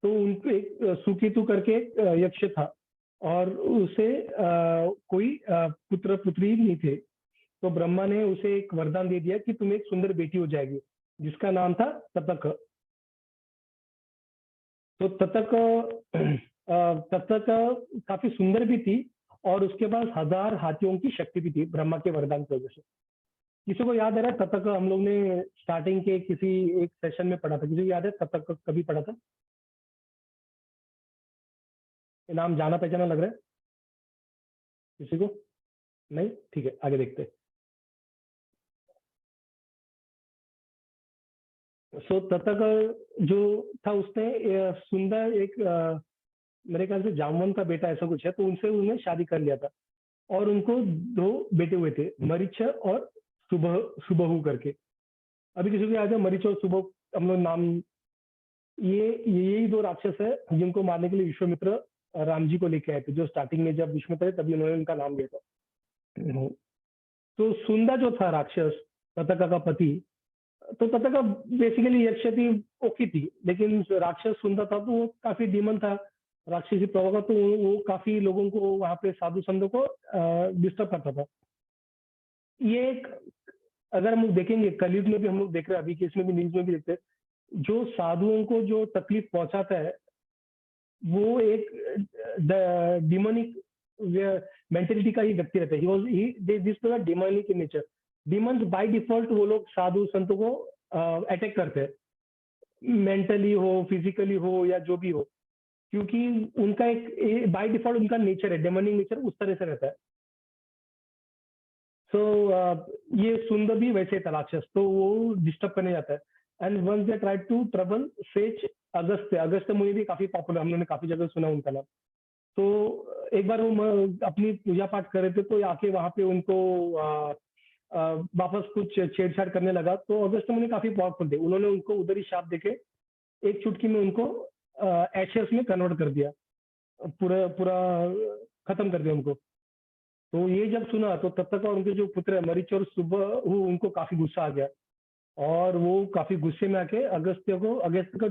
तो उनको एक सुकेतु करके एक यक्ष था, और उसे कोई पुत्र पुत्री नहीं थे। तो ब्रह्मा ने उसे एक वरदान दे दिया कि तुम्हें एक सुंदर बेटी हो जाएगी, जिसका नाम था ततक। तो ततक ततक काफी सुंदर भी थी, और उसके पास 1000 हाथियों की शक्ति भी थी ब्रह्मा के वरदान की वजह से। किसी को याद आ रहा है ततक? हम लोग ने स्टार्टिंग के किसी एक सेशन में पढ़ा था, किसी को याद है ततक कभी पढ़ा था? ये नाम जाना पहचाना लग रहा है किसी को? नहीं, ठीक है, आगे देखते हैं। सो ततक जो था उसने सुंदर एक मेरे ख्याल से जामवन का बेटा ऐसा कुछ है, तो उनसे उन्हें शादी कर लिया था। और उनको 2 बेटे हुए थे, मरीच और सुबह सुबहु करके। अभी किसी को याद है मरीच और सुबह हम लोग नाम? ये यही 2 राक्षस है जिनको मारने के लिए विश्वामित्र राम जी को लेके आए थे, जो स्टार्टिंग में जब विश्वामित्र तभी उन्होंने उनका नाम लिया था। तो सुंदा जो था राक्षस, ततका का पति, तो ततका बेसिकली यक्ष थी, ओके थी, लेकिन राक्षस सुंदा था तो वो काफी डीमन था, राक्षसी प्रभाव का। तो वो काफी लोगों को वहां पे साधु संतों को डिस्टर्ब करता था। ये एक, अगर हम लोग देखेंगे कलयुग में भी हम लोग देख रहे हैं, अभी के इसमें भी न्यूज में भी देखते हैं, जो साधुओं को जो तकलीफ पहुंचाता है वो एक डिमोनिक मेंटेलिटी का ही व्यक्ति रहता है। He was this too demonic in nature. Demons by default वो लोग साधु संतों को अटैक करते हैं, मेंटली हो, फिजिकली हो, या जो भी हो, क्योंकि उनका एक बाय डिफॉल्ट उनका नेचर है, डेमोनिक नेचर उस तरह से रहता है। सो ये सुंदर भी वैसे था राक्षस, तो वो डिस्टर्ब करने जाता है। And once they try to trouble sage Agastya. Agastya मुनि भी काफी पॉपुलर, हम लोगों ने काफी जगह सुना उनका नाम। तो एक बार वो अपनी पूजा पाठ कर रहे थे, तो आके वहां पे उनको वापस कुछ छेड़छाड़ करने लगा। तो अगस्त्य मुनि काफी पावरफुल थे, उन्होंने उनको उधर ही शाप देके एक चुटकी में उनको एशेस में कन्वर्ट कर दिया, पूरा पूरा खत्म कर दिया उनको। तो ये जब सुना तो तब तक और उनके जो पुत्र है मरीच और सुबह, वो उनको काफी गुस्सा आ गया, और वो काफी गुस्से में आके अगस्त्य का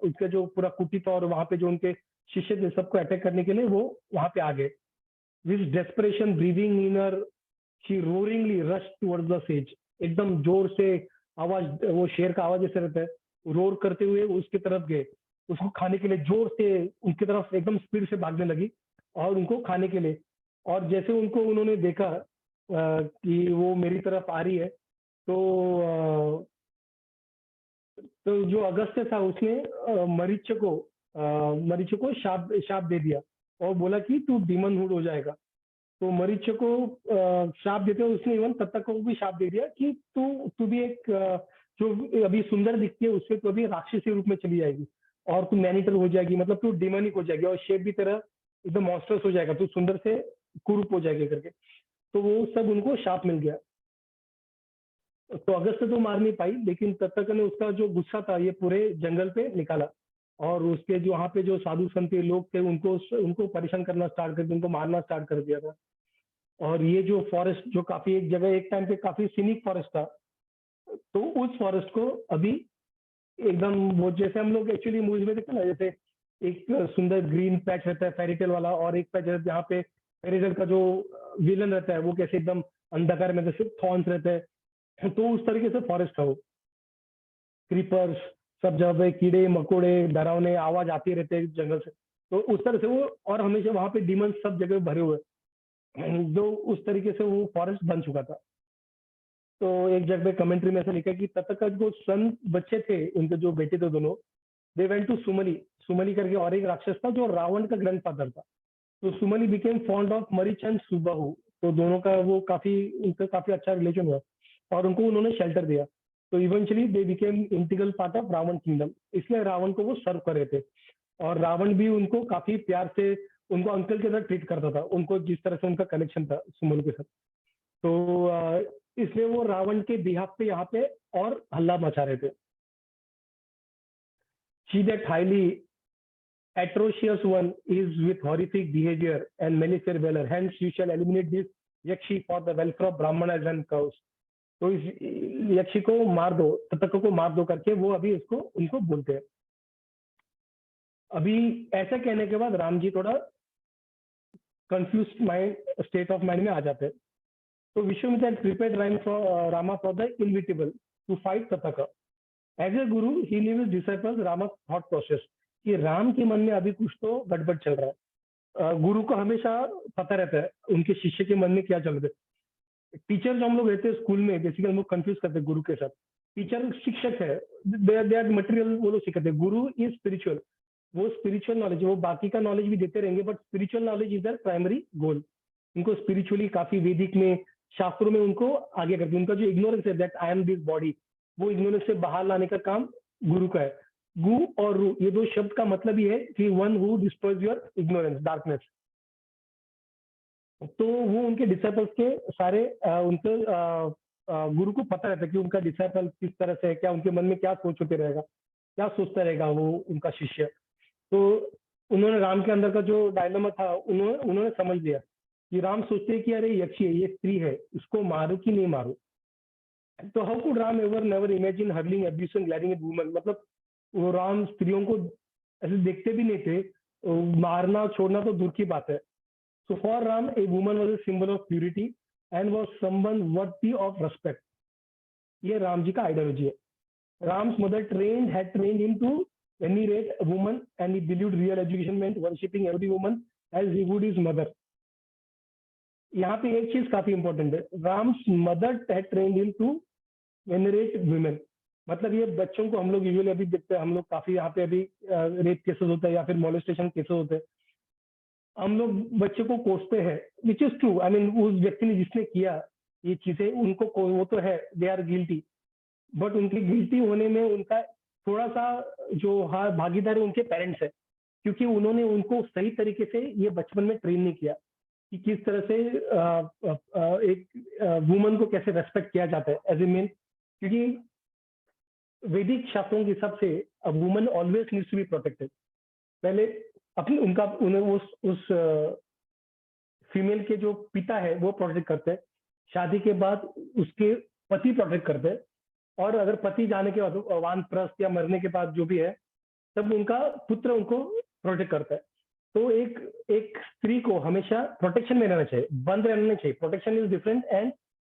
उसका जो पूरा कुटित और वहां पे जो उनके शिष्य थे सबको अटैक करने के लिए वो वहां पे आ गए। With desperation breathing in her, she roaringly rush towards the sage. एकदम जोर से आवाज, वो शेर का आवाज जैसे रहता है, रोर करते हुए उसकी तरफ गए, उसको खाने के लिए जोर से उनकी तरफ एकदम स्पीड से भागने लगी और उनको खाने के लिए। और जैसे उनको उन्होंने देखा कि वो मेरी तरफ आ रही है, तो तो जो अगस्त्य था उसने मरीच को शाप शाप दे दिया और बोला कि तू डीमन हुड हो जाएगा। तो मरीच को शाप देते हुए उसने इवन तब तक को भी शाप दे दिया कि तू भी एक जो अभी सुंदर दिखती है उससे तो अभी राक्षसी रूप में चली जाएगी, और तू मैनिटर हो जाएगी, मतलब तू डिमोनिक हो जाएगी, और शेप भी तेरा एकदम मॉन्स्टर्स हो जाएगा, तू सुंदर से कुरूप हो जाएगी करके। तो वो सब उनको शाप मिल गया। तो अगस्त तो मार नहीं पाई, लेकिन तब तक ने उसका जो गुस्सा था ये पूरे जंगल पे निकाला, और उसके जो वहाँ पे जो साधु संत लोग थे उनको उनको परेशान करना स्टार्ट कर दिया, उनको मारना स्टार्ट कर दिया था। और ये जो फॉरेस्ट जो काफी एक जगह एक टाइम पे काफी सीनिक फॉरेस्ट था, तो उस फॉरेस्ट को अभी एकदम वो जैसे हम लोग एक्चुअली मूवीज में देखते हैं ना, जैसे एक सुंदर ग्रीन पैच रहता है फेरिटेल वाला, और एक पैच रहता है जहाँ पे फेरिटेल का जो विलन रहता है वो कैसे एकदम अंधकार में जैसे थॉर्न्स रहता है, तो उस तरीके से फॉरेस्ट था वो, क्रीपर्स, सब जगह पे कीड़े मकोड़े डरावने आवाज आती रहते हैं जंगल से, तो उस तरह से वो, और हमेशा वहां पे डीमंस सब जगह भरे हुए हैं, जो उस तरीके से वो फॉरेस्ट बन चुका था। तो एक जगह पे कमेंट्री में ऐसा लिखा कि तब तक का जो सन बच्चे थे, उनके जो बेटे थे दोनों, दे वेंट टू सुमली, सुमली करके और एक राक्षस था जो रावण का ग्रैंडफादर था। तो सुमली बिकेम फॉन्ड ऑफ मरीच एंड सुबाहु, तो दोनों का वो काफी, उनका काफी अच्छा रिलेशन हुआ और उनको उन्होंने शेल्टर दिया। तो eventually they became integral part of Ravana kingdom, इसलिए रावण को वो सर्व कर रहे थे। और रावण भी उनको काफी प्यार से, उनको अंकल के साथ ट्रीट करता था, उनको जिस तरह से उनका कनेक्शन था सुमन के साथ। तो इसलिए वो रावण के बिहाफ पे यहाँ पे और हल्ला मचा रहे थे। She that highly atrocious one is with horrific behavior and malicious valor, hence you shall eliminate this yakshi for the welfare of brahmanas and cows। तो इस यक्षी को मार दो, ततक को मार दो करके वो अभी इसको उनको बोलते हैं। अभी ऐसा कहने के बाद राम जी थोड़ा confuse mind, state of mind में आ जाते हैं। तो Vishwamitra prepared Rama for the inevitable to fight Tataka. As a guru he knew his disciples Rama thought process, कि राम के मन में अभी कुछ तो गड़बड़ चल रहा है। गुरु को हमेशा पता रहता है उनके शिष्य के मन में क्या चल रहा है। टीचर जो हम लोग रहते हैं स्कूल में, बेसिकली हम लोग कंफ्यूज करते हैं गुरु के साथ। टीचर शिक्षक है, दे आर मटेरियल, वो लोग सिखाते हैं। गुरु इज स्पिरिचुअल, वो स्पिरिचुअल नॉलेज, वो बाकी का नॉलेज भी देते रहेंगे, but spiritual knowledge is the primary goal. उनको स्पिरिचुअली काफी वैदिक में, शास्त्रों में उनको आगे करते हैं। उनका जो इग्नोरेंस है, that I am this body, वो इग्नोरेंस से बाहर लाने का काम गुरु का है। गु और रू, ये दो शब्द का मतलब ही है कि one who destroys your ignorance, darkness. तो वो उनके डिसाइपल्स के सारे उनके गुरु को पता रहता है कि उनका डिसाइपल किस तरह से है, क्या उनके मन में क्या सोच होते रहेगा, क्या सोचता रहेगा वो उनका शिष्य। तो उन्होंने राम के अंदर का जो डायलेमा था, उन्होंने समझ लिया कि राम सोचते हैं कि अरे यक्षी है, ये स्त्री है, इसको मारू कि नहीं मारू। तो how could Ram ever never imagine hurling abuse and glaring at woman, मतलब वो राम स्त्रियों को ऐसे देखते भी नहीं थे, मारना छोड़ना तो दूर की बात है। So for Ram a woman was a symbol of purity and was someone worthy of respect. ये राम जी का आइडियोलॉजी है। Ram's mother trained him to venerate a woman and he believed real education meant worshipping every woman as he would his mother। यहाँ पे एक चीज काफी important है, Ram's mother had trained him to venerate women. मतलब ये बच्चों को हम लोग यूजुअली अभी देखते हैं, हम लोग काफी यहाँ पे अभी रेप केसेस होते हैं या फिर मोलेस्टेशन केसेस होते हैं, हम लोग बच्चे को कोसते हैं, which is true. I mean उस व्यक्ति ने जिसने किया ये चीजें, उनको वो तो है, दे आर गिल्टी, बट उनकी गिल्टी होने में उनका थोड़ा सा जो भागीदार है उनके पेरेंट्स है, क्योंकि उन्होंने उनको सही तरीके से ये बचपन में ट्रेन नहीं किया कि किस तरह से एक वुमन को कैसे रेस्पेक्ट किया जाता है एज ए मेन। क्योंकि वैदिक शास्त्रों के हिसाब से woman always needs to be protected. पहले अपने उनका उन्हें उस फीमेल के जो पिता है वो प्रोटेक्ट करते हैं, शादी के बाद उसके पति प्रोटेक्ट करते हैं, और अगर पति जाने के बाद वानप्रस्थ या मरने के बाद जो भी है, तब उनका पुत्र उनको प्रोटेक्ट करता है। तो एक स्त्री को हमेशा प्रोटेक्शन में रहना चाहिए, बंद रहना नहीं चाहिए। प्रोटेक्शन इज डिफरेंट एंड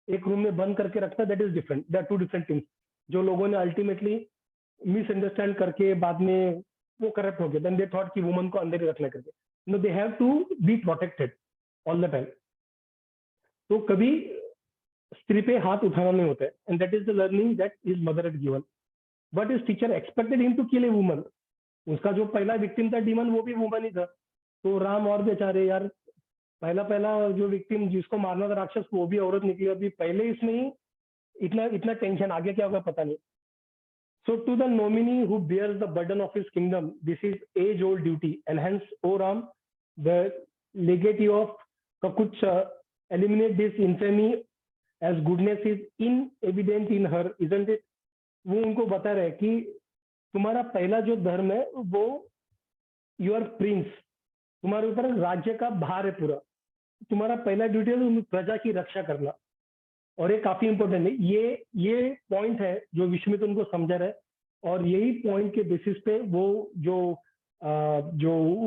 एक रूम में बंद करके रखना, that is different, that two different things, जो लोगों ने अल्टीमेटली मिसअंडरस्टैंड करके बाद में वो करप्ट हो गए, देन दे थॉट कि वुमन को अंदर ही रखना करके। No, they have to be protected all the time. तो कभी स्त्री पे हाथ उठाना नहीं होता है, and that is the learning that his mother had given. But his teacher expected him to kill a woman. उसका जो पहला विक्टिम था डीमन, वो भी वुमन ही था। तो राम और बेचारे यार, पहला पहला जो विक्टिम जिसको मारना था राक्षस, वो भी औरत निकली। अभी पहले इसमें ही इतना इतना टेंशन, आगे क्या होगा पता नहीं। So to the nominee who bears the burden of his kingdom, this is age-old duty, and hence, O Ram, the legatee of Kakucha, eliminate this infamy as goodness is evident in her, isn't it? वो उनको बता रहे कि तुम्हारा पहला जो धर्म है वो योर प्रिंस, तुम्हारे ऊपर राज्य का भार है पूरा, तुम्हारा पहला ड्यूटी है प्रजा की रक्षा करना। और ये काफी इंपॉर्टेंट है, ये पॉइंट है जो विश्वामित्र उनको समझा रहा है, और यही पॉइंट के बेसिस पे वो जो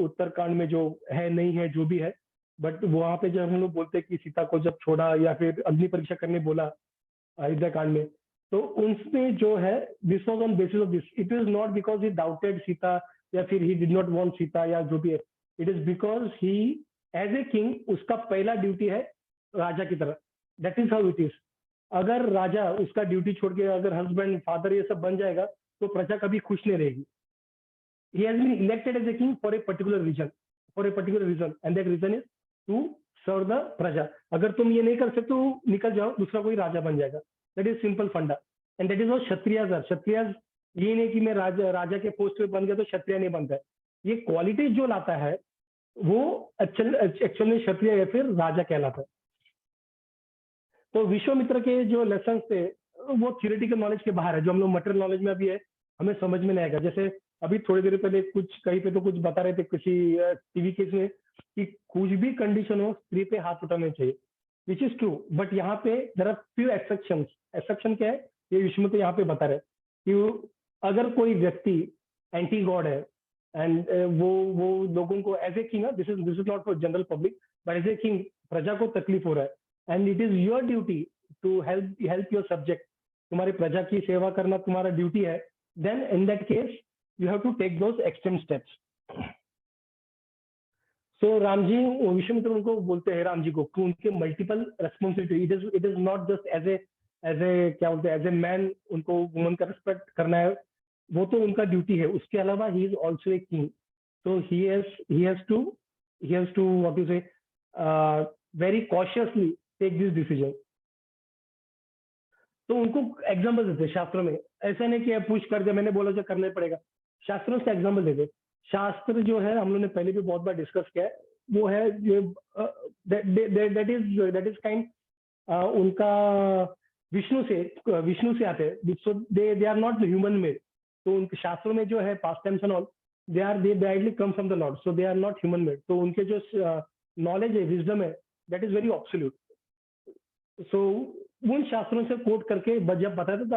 उत्तरकांड में जो है नहीं है जो भी है, बट वहां पे जब हम लोग बोलते हैं कि सीता को जब छोड़ा या फिर अग्नि परीक्षा करने बोला, अयोध्या कांड में। तो उनमें जो है this was on basis of this, it is not because he doubted Sita या फिर he did not want Sita या जो भी है, it is because he as a king उसका पहला ड्यूटी है राजा की तरह, that is how it is. अगर राजा उसका ड्यूटी छोड़ के अगर हस्बैंड फादर ये सब बन जाएगा तो प्रजा कभी खुश नहीं रहेगी। he has been elected as a king for a particular reason, for a particular reason, and that reason is to serve the प्रजा। अगर तुम ये नहीं कर सकते तो निकल जाओ, दूसरा कोई राजा बन जाएगा। That is simple funda, and that is what Kshatriyas are. Kshatriyas ये नहीं कि मैं राजा के पोस्ट पे बन गया तो क्षत्रिय नहीं बनता है। ये क्वालिटी जो लाता है वो एक्चुअल में क्षत्रिय या फिर राजा कहलाता है। तो विश्वामित्र के जो लेसन थे वो थियोरेटिकल नॉलेज के बाहर है, जो हम लोग मटेरियल नॉलेज में अभी है हमें समझ में नहीं आएगा। जैसे अभी थोड़ी देर पहले कुछ कहीं पे तो कुछ बता रहे थे किसी टीवी केस में कि कुछ भी कंडीशन हो स्त्री पे हाथ उठाना चाहिए, विच इज ट्रू। बट यहाँ पे there are few exception. Exception क्या है ये विश्वामित्र यहाँ पे बता रहे कि अगर कोई व्यक्ति एंटी गॉड है एंड वो लोगों को as a king, this is not for general public but as a king प्रजा को तकलीफ हो रहा है, and it is your duty to help your subject. तुम्हारी प्रजा की सेवा करना तुम्हारा ड्यूटी है, then in that case you have to take those extreme steps. So Ram ji, Vishwamitra उनको बोलते हैं राम जी को कि उनके multiple responsibility, it is not just as a क्या बोलते हैं एज ए मैन उनको वुमन का रिस्पेक्ट करना है, वो तो उनका ड्यूटी है। उसके अलावा he is also a king, so he has to what you say very cautiously take this decision। तो उनको एग्जाम्पल देते शास्त्रों में, ऐसा नहीं कि पुश कर दिया मैंने बोला जो करना ही पड़ेगा, शास्त्रों से एग्जाम्पल देते। शास्त्र जो है हम लोग ने पहले भी बहुत बार डिस्कस किया है, वो है दैट इज काइंड उनका विष्णु से आते हैं, so they are not human made. तो उनके शास्त्रों में जो है past tense and all they directly come from the Lord, so they are not human made। तो उनके जो नॉलेज है, विजडम है, that is very absolute। so उन शास्त्रों से कोट करके जब बताते तो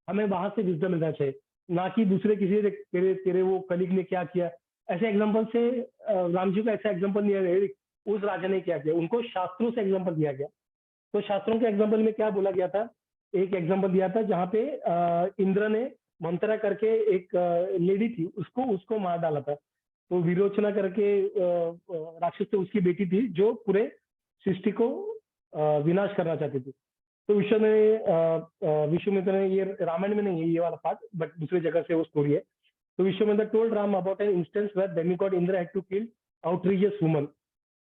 हमें वहां से विजडम मिलना चाहिए, ना कि दूसरे किसी तेरे वो कलीग ने क्या किया ऐसे एग्जांपल से। राम जी को ऐसा एग्जांपल नहीं है उस राजा ने क्या किया, उनको शास्त्रों से एग्जांपल दिया गया। तो शास्त्रों के एग्जांपल में क्या बोला गया था, एक एग्जांपल दिया था जहाँ पे इंद्र ने मंत्रा करके एक लेडी थी उसको मार डाला था। तो विरोचना करके राक्षस से उसकी बेटी थी जो पूरे सृष्टि को विनाश करना चाहती थी। तो विश्वामित्र ने ये रामायण में नहीं है ये वाला पार्ट, बट दूसरी जगह से वो स्टोरी है। तो Vishwamitra told Ram about an instance where demigod Indra had to kill outrageous woman.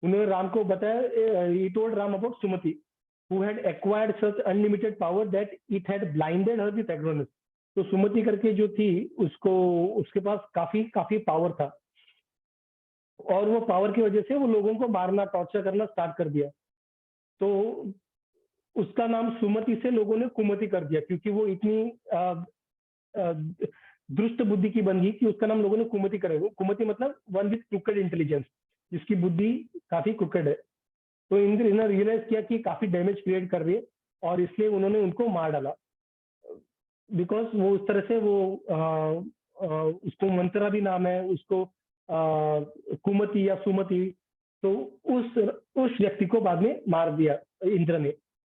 उन्होंने राम को बताया, he told Ram about Sumati who had acquired such unlimited power that it had blinded her with ignorance। तो सुमति करके जो थी उसके पास काफी पावर था, और वो पावर की वजह से वो लोगों को मारना टॉर्चर करना स्टार्ट कर दिया। तो उसका नाम सुमति से लोगों ने कुमति कर दिया, क्योंकि वो इतनी दुष्ट बुद्धि की बन गई कि उसका नाम लोगों ने कुमति कर दिया। कुमति मतलब वन विथ क्रुकेड इंटेलिजेंस, जिसकी बुद्धि काफी क्रुकेड है। तो इंद्र ने रियलाइज किया कि काफी डैमेज क्रिएट कर रही है, और इसलिए उन्होंने उनको मार डाला। बिकॉज वो उस तरह से उसको मंत्रा भी नाम है, उसको कुमति या सुमति। तो उस व्यक्ति को बाद में मार दिया इंद्र ने,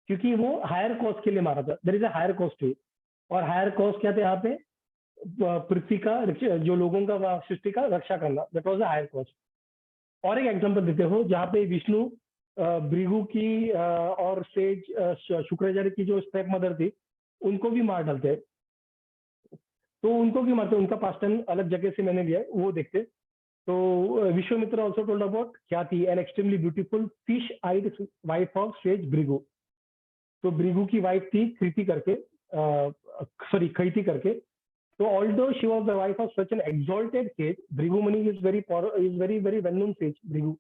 क्योंकि वो हायर कॉज के लिए मारा था। There is a higher cause too, और हायर कॉज क्या था यहाँ पे, पृथ्वी का जो लोगों का सृष्टि का रक्षा करना, that was a higher cause. और एक एग्जांपल देते हो जहाँ पे विष्णु भृगु की और सेज शुक्राचार्य की जो स्टेप मदर थी उनको भी मार डालते हैं। तो उनको भी मारते, उनका पास्ट टाइम अलग जगह से मैंने लिया है, वो देखते। तो विश्वामित्र ऑल्सो टोल्ड अबाउट क्या थी, an extremely beautiful fish eyed wife of sage Bhrigu. तो भृगु की वाइफ थी कृति करके, खैती करके। तो although she was the wife of such an exalted says, Bhrigu money is very very well known says Bhrigu.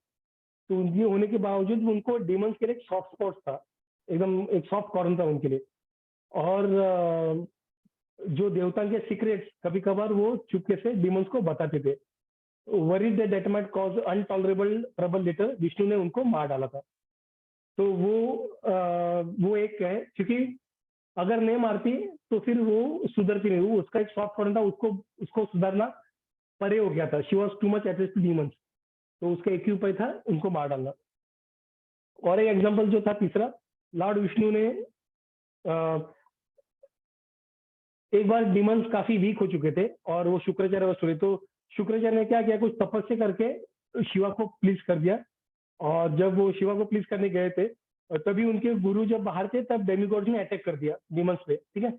तो ये होने के बावजूद उनको डेमंस के लिए एक सॉफ्ट स्पॉट था, एकदम एक सॉफ्ट कॉर्नर था उनके लिए। और जो देवता के सीक्रेट्स कभी कभार वो चुपके से डेमंस को बताते थे। Worried that might cause intolerable trouble later, Vishnu ने उनको मार डाला था। तो वो एक है, क्योंकि अगर नहीं मारती तो फिर वो सुधरती नहीं, वो उसका एक सॉफ्ट कॉर्नर था, उसको सुधारना परे हो गया था। She was too much attached to demons, तो उसका एक ही उपाय था उनको मार डालना। और एक एग्जांपल जो था तीसरा, लॉर्ड विष्णु ने एक बार डिमंस काफी वीक हो चुके थे और वो शुक्राचार्य वश हुए, तो शुक्राचार्य ने क्या किया, कुछ तपस्या करके शिवा को प्लीज कर दिया। और जब वो शिवा को प्लीज करने गए थे, तभी उनके गुरु जब बाहर थे तब डेमिगॉड्स ने अटैक कर दिया डिमंस पे, ठीक है।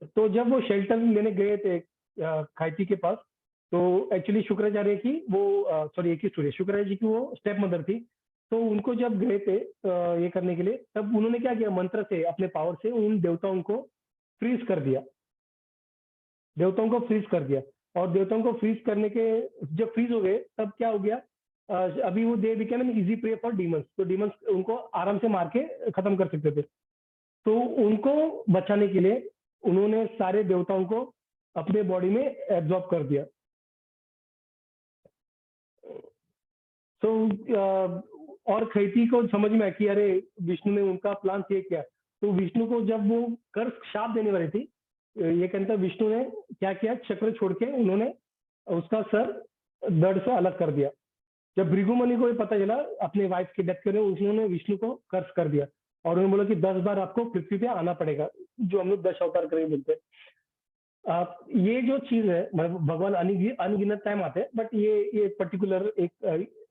तो जब वो शेल्टर लेने गए थे खाइती के पास, तो एक्चुअली शुक्राचार्य की वो सॉरी एक ही स्टोरी, शुक्राचार्य जी की वो स्टेप मदर थी। तो उनको जब गए थे ये करने के लिए, तब उन्होंने क्या किया, मंत्र से अपने पावर से उन देवताओं को फ्रीज कर दिया, देवताओं को फ्रीज कर दिया। और देवताओं को फ्रीज करने के जब फ्रीज हो गए तब क्या हो गया, अभी वो they became an easy prey for demons, तो डीमंस उनको आराम से मार के खत्म कर सकते थे। तो उनको बचाने के लिए उन्होंने सारे देवताओं को अपने बॉडी में एब्जॉर्ब कर दिया। तो और खैती को समझ में आया कि अरे विष्णु ने उनका प्लान किया क्या। तो विष्णु को जब वो कर्स शाप देने वाली थी, ये कहता विष्णु ने क्या किया, चक्र छोड़ के उन्होंने उसका सर धड़ से अलग कर दिया। जब भृगुमुनि को ये पता चला अपने वाइफ की डेथ करे, उन्होंने विष्णु को कर्स कर दिया और उन्होंने बोला कि 10 बार आपको पृथ्वी पे आना पड़ेगा, जो हम लोग 10 अवतार करेंगे बोलते हैं। ये जो चीज है, मतलब भगवान अनगिनत टाइम आते हैं, बट ये पर्टिकुलर एक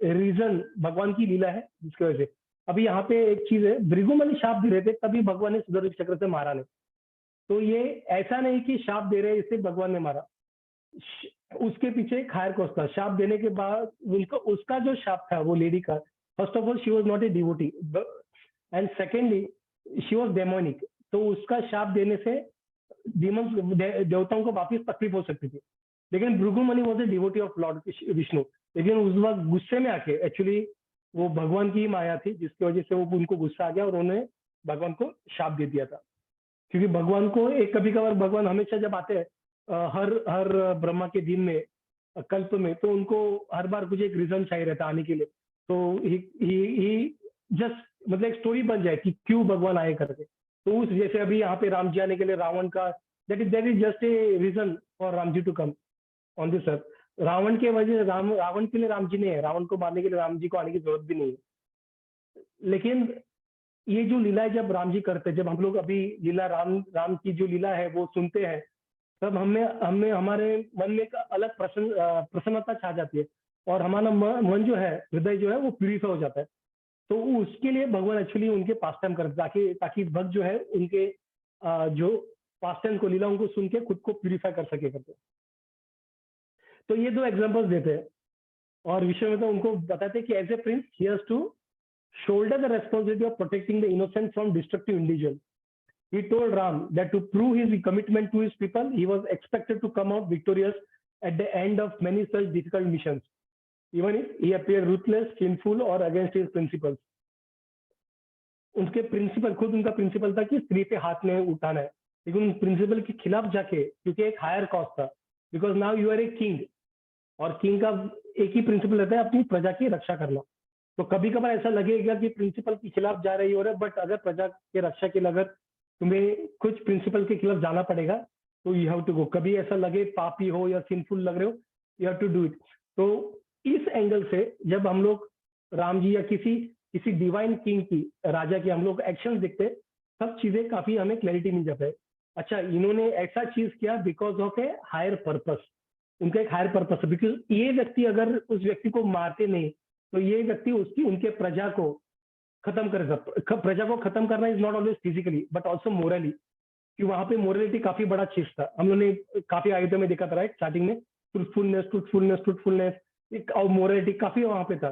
रीजन भगवान की लीला है जिसकी वजह से। अभी यहाँ पे एक चीज है, भृगुमुनि शाप दे रहे थे तभी भगवान ने सुदर्शन चक्र से मारा नहीं। तो ये ऐसा नहीं कि शाप दे रहे हैं इससे भगवान ने मारा, उसके पीछे एक हायर कॉस्ट था। शाप देने के बाद उनका उसका जो शाप था वो लेडी का, first of all she was not a devotee and secondly she was demonic. तो उसका शाप देने से डीमंस देवताओं को वापिस तकलीफ हो सकती थी। लेकिन Bhrigumuni was a devotee of lord Vishnu, लेकिन उस वक्त गुस्से में आके, एक्चुअली वो भगवान की माया थी जिसकी वजह से वो उनको गुस्सा आ गया और उन्होंने भगवान को शाप दे दिया था। क्योंकि भगवान को एक कभी कभार भगवान हमेशा जब आते हैं हर हर ब्रह्मा के दिन में, कल्प में, तो उनको हर बार कुछ एक रीजन चाहिए रहता आने के लिए। तो ही जस्ट मतलब एक स्टोरी बन जाए कि क्यों भगवान आए करके। तो उस जैसे अभी यहाँ पे राम जी आने के लिए रावण का, that is just a reason for Ram ji to come on this earth. Ravana के वजह रावण के लिए राम जी नहीं है, रावण को मारने के लिए राम जी को आने की जरूरत भी नहीं है। लेकिन ये जो लीला है जब राम जी करते हैं, जब हम लोग अभी लीला राम राम की जो लीला है वो सुनते हैं, तब हमें हमें हमारे मन में एक अलग प्रसन्नता छा जाती है और हमारा मन जो है, हृदय जो है वो प्यूरिफाई हो जाता है। तो उसके लिए भगवान एक्चुअली उनके पास टाइम करते ताकि ताकि भक्त जो है उनके जो पास टाइम को, लीलाओं को सुन के खुद को प्यूरिफाई कर सके करते। तो ये दो एग्जांपल्स देते हैं और विषय में तो उनको बताते हैं कि as a prince he has to shoulder the responsibility of protecting the innocent from destructive individuals. He told Ram that to prove his commitment to his people, he was expected to come out victorious at the end of many such difficult missions, even if he appeared ruthless, sinful, or against his principles. उनके principal, खुद उनका principal था कि स्त्री पे हाथ में उठाना है, लेकिन उन प्रिंसिपल के खिलाफ जाके, क्योंकि एक हायर कॉस्ट था, because now you are a king, और किंग का एक ही प्रिंसिपल रहता है, अपनी प्रजा की रक्षा करना। तो कभी कभार ऐसा लगेगा कि प्रिंसिपल के खिलाफ जा रही हो रहा है, बट अगर प्रजा के रक्षा के लिए अगर तुम्हें कुछ प्रिंसिपल के खिलाफ जाना पड़ेगा तो यू हैव टू गो। कभी ऐसा लगे पापी हो या सिंफुल लग रहे हो, you have to do it. तो इस एंगल से जब हम लोग राम जी या किसी किसी डिवाइन किंग की, राजा की हम लोग एक्शन देखते हैं, सब चीजें काफी हमें क्लैरिटी मिल जाता है। अच्छा, इन्होंने ऐसा चीज किया because of a higher purpose, उनका एक हायर पर्पस है। बिकॉज ये व्यक्ति अगर उस व्यक्ति को मारते नहीं तो ये व्यक्ति उसकी उनके प्रजा को खत्म करेगा। प्रजा को खत्म करना is not always physically but also morally, कि वहां पे मोरलिटी काफी बड़ा चीज था। हम लोगों ने काफी आयुधों में देखा था राइट, स्टार्टिंग में ट्रूथफुलनेस ट्रूथफुलनेस ट्रूथफुलनेस और मोरलिटी काफी वहां पे था।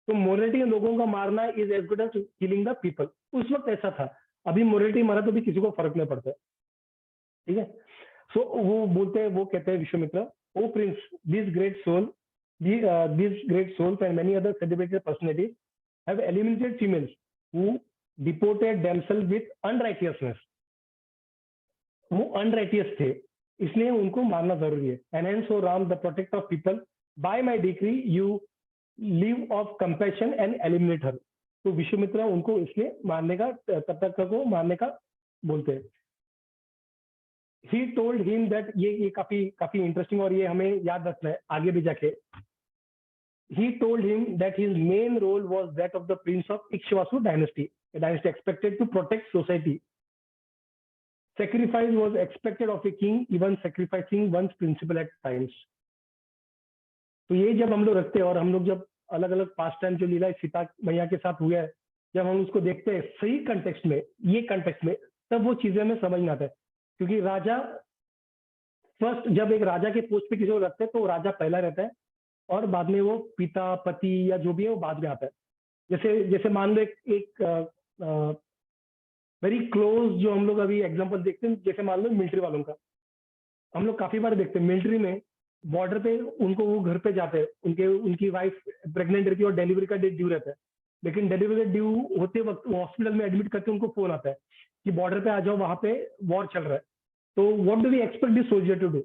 तो मोरलिटी लोगों का मारना is as good as killing the people. उस वक्त ऐसा था, अभी मोरलिटी मारा तो भी किसी को फर्क नहीं पड़ता है, ठीक है। सो वो बोलते हैं, वो कहते हैं Vishwamitra, O prince, this great soul, these great souls and many other celebrated personalities have eliminated females who deported themselves with unrighteousness. वो unrighteous थे, इसलिए उनको मारना जरूरी है। And hence, so Ram, the protector of people, by my decree, you live of compassion and eliminate her. तो विश्वामित्र उनको इसलिए मारने का, तब को मारने का बोलते हैं। He told him that ये काफी काफी इंटरेस्टिंग और ये हमें याद रखना है आगे भी जाके। He told him that his main role was that of the prince of Ikshvaku dynasty, a dynasty expected to protect society sacrifice was expected of a king, even sacrificing one's principle at times. तो ये जब हम लोग रखते हैं और हम लोग जब अलग अलग पास्ट टाइम जो लीला सीता मैया के साथ हुआ है, जब हम उसको देखते हैं सही कंटेक्स्ट में, ये कंटेक्स्ट में, तब वो चीजें हमें समझ में आता है। क्योंकि राजा फर्स्ट, जब एक राजा के पोस्ट पे किसी को रखते हैं तो राजा पहला रहता है और बाद में वो पिता पति या जो भी है वो बाद में आता है। जैसे जैसे मान लो एक वेरी क्लोज जो हम लोग अभी एग्जांपल देखते हैं, जैसे मान लो मिलिट्री वालों का, हम लोग काफी बार देखते हैं मिलिट्री में बॉर्डर पे उनको वो घर पे जाते हैं, उनकी वाइफ प्रेग्नेंट रहती है और डिलीवरी का डेट ड्यू रहता है, लेकिन डिलीवरी का ड्यू होते वक्त वो हॉस्पिटल में एडमिट करके उनको फोन आता है कि बॉर्डर पे आ जाओ, वहां पे वॉर चल रहा है। तो what do we expect this soldier to do?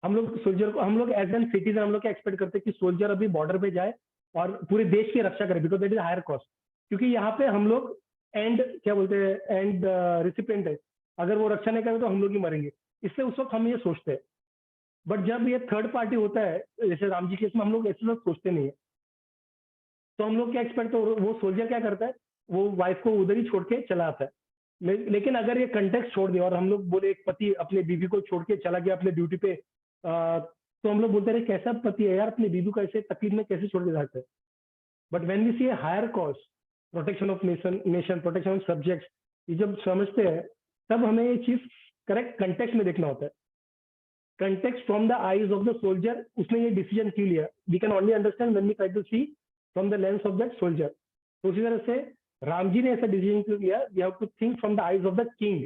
हम लोग एज एन सिटीजन हम लोग क्या एक्सपेक्ट करते हैं कि सोल्जर अभी बॉर्डर पे जाए और पूरे देश की रक्षा करे, because that is higher cost. क्योंकि यहाँ पे हम लोग एंड क्या बोलते हैं, एंड रिसिपिएंट है, अगर वो रक्षा नहीं करे तो हम लोग ही मरेंगे, इसलिए उस वक्त हम ये सोचते हैं। बट जब ये थर्ड पार्टी होता है, जैसे राम जी केस में, हम लोग ऐसे लोग सोचते नहीं है। तो हम लोग क्या एक्सपेक्ट, तो वो सोल्जर क्या करता है, वो वाइफ को उधर ही छोड़ के चला आता है। लेकिन अगर ये कंटेक्स्ट छोड़ दिया और हम लोग बोले एक पति अपने बीवी को छोड़ के चला गया अपने ड्यूटी पे, तो हम लोग बोलते रहे कैसा पति है यार, अपनी बीवी को ऐसे तकलीफ में कैसे छोड़ के जाते हैं। But when we see a higher cost, protection of nation, protection of subjects, ये जब समझते हैं तब हमें ये चीज करेक्ट कंटेक्स्ट में देखना होता है। Context from the eyes of the soldier, उसने ये डिसीजन क्यों लिया, we can only understand when we try to see from the lens of that soldier. तो उसी तरह से राम जी ने ऐसा डिसीजन क्यों लिया, we have to think from the eyes of the king.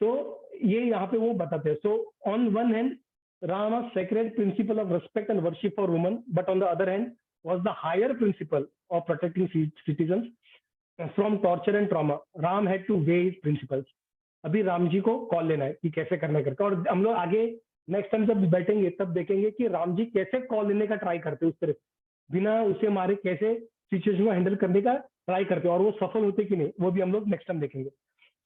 तो ये यहाँ पे वो बताते हैं। So on one hand Rama's sacred principle of respect and worship for women, but on the other hand was the higher principle of protecting citizens from torture and trauma. Ram had to weigh his principles. अभी राम जी को call लेना है कि कैसे करना करके, और हम लोग आगे नेक्स्ट टाइम जब बैठेंगे तब देखेंगे कि राम जी कैसे कॉल लेने का ट्राई करते, उस तरह बिना उसे मारे कैसे सिचुएशन को हैंडल करने का ट्राई करते, और वो सफल होते कि नहीं वो भी हम लोग नेक्स्ट टाइम देखेंगे।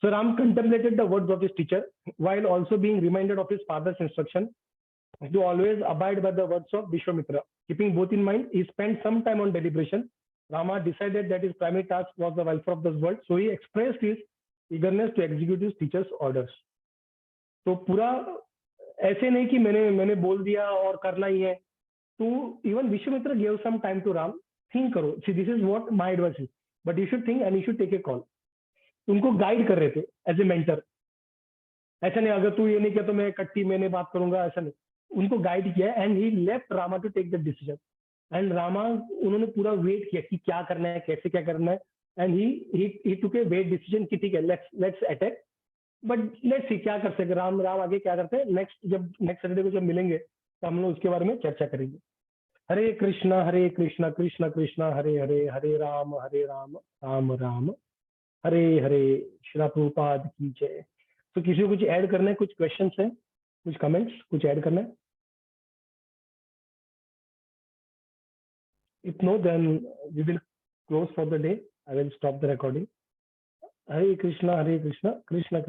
So Ram contemplated the words of his teacher while also being reminded of his father's instruction to always abide by the words of Vishwamitra. Keeping both in mind, he spent some time on deliberation. Rama decided that his primary task was the welfare of this world, so he expressed his eagerness to execute his teacher's orders. तो पूरा ऐसे नहीं कि मैंने बोल दिया और करना ही है। तो even Vishwamitra gave some time to Ram. Think करो, see this is what my advice is, but you should think and you should take a call. उनको गाइड कर रहे थे एज ए मेंटर। ऐसा नहीं अगर तू ये नहीं किया तो मैं कट्टी मैंने बात करूंगा, ऐसा नहीं, उनको गाइड किया and he left Rama to take the decision. And Rama उन्होंने पूरा वेट किया कि क्या करना है, कैसे क्या करना है, and he took a weight decision कि ठीक है let's attack, but let's see क्या कर सकते राम आगे क्या करते हैं। नेक्स्ट सैटरडे को जब मिलेंगे तो हम लोग उसके बारे में चर्चा करेंगे। हरे कृष्णा कृष्णा कृष्णा हरे हरे, हरे राम राम राम हरे हरे। श्री प्रभुपाद की जय। तो किसी को कुछ ऐड करना है, कुछ क्वेश्चंस है, कुछ कमेंट्स, कुछ ऐड करना है? If no then we will close for the day. I will stop the recording. Hare Krishna Krishna Krishna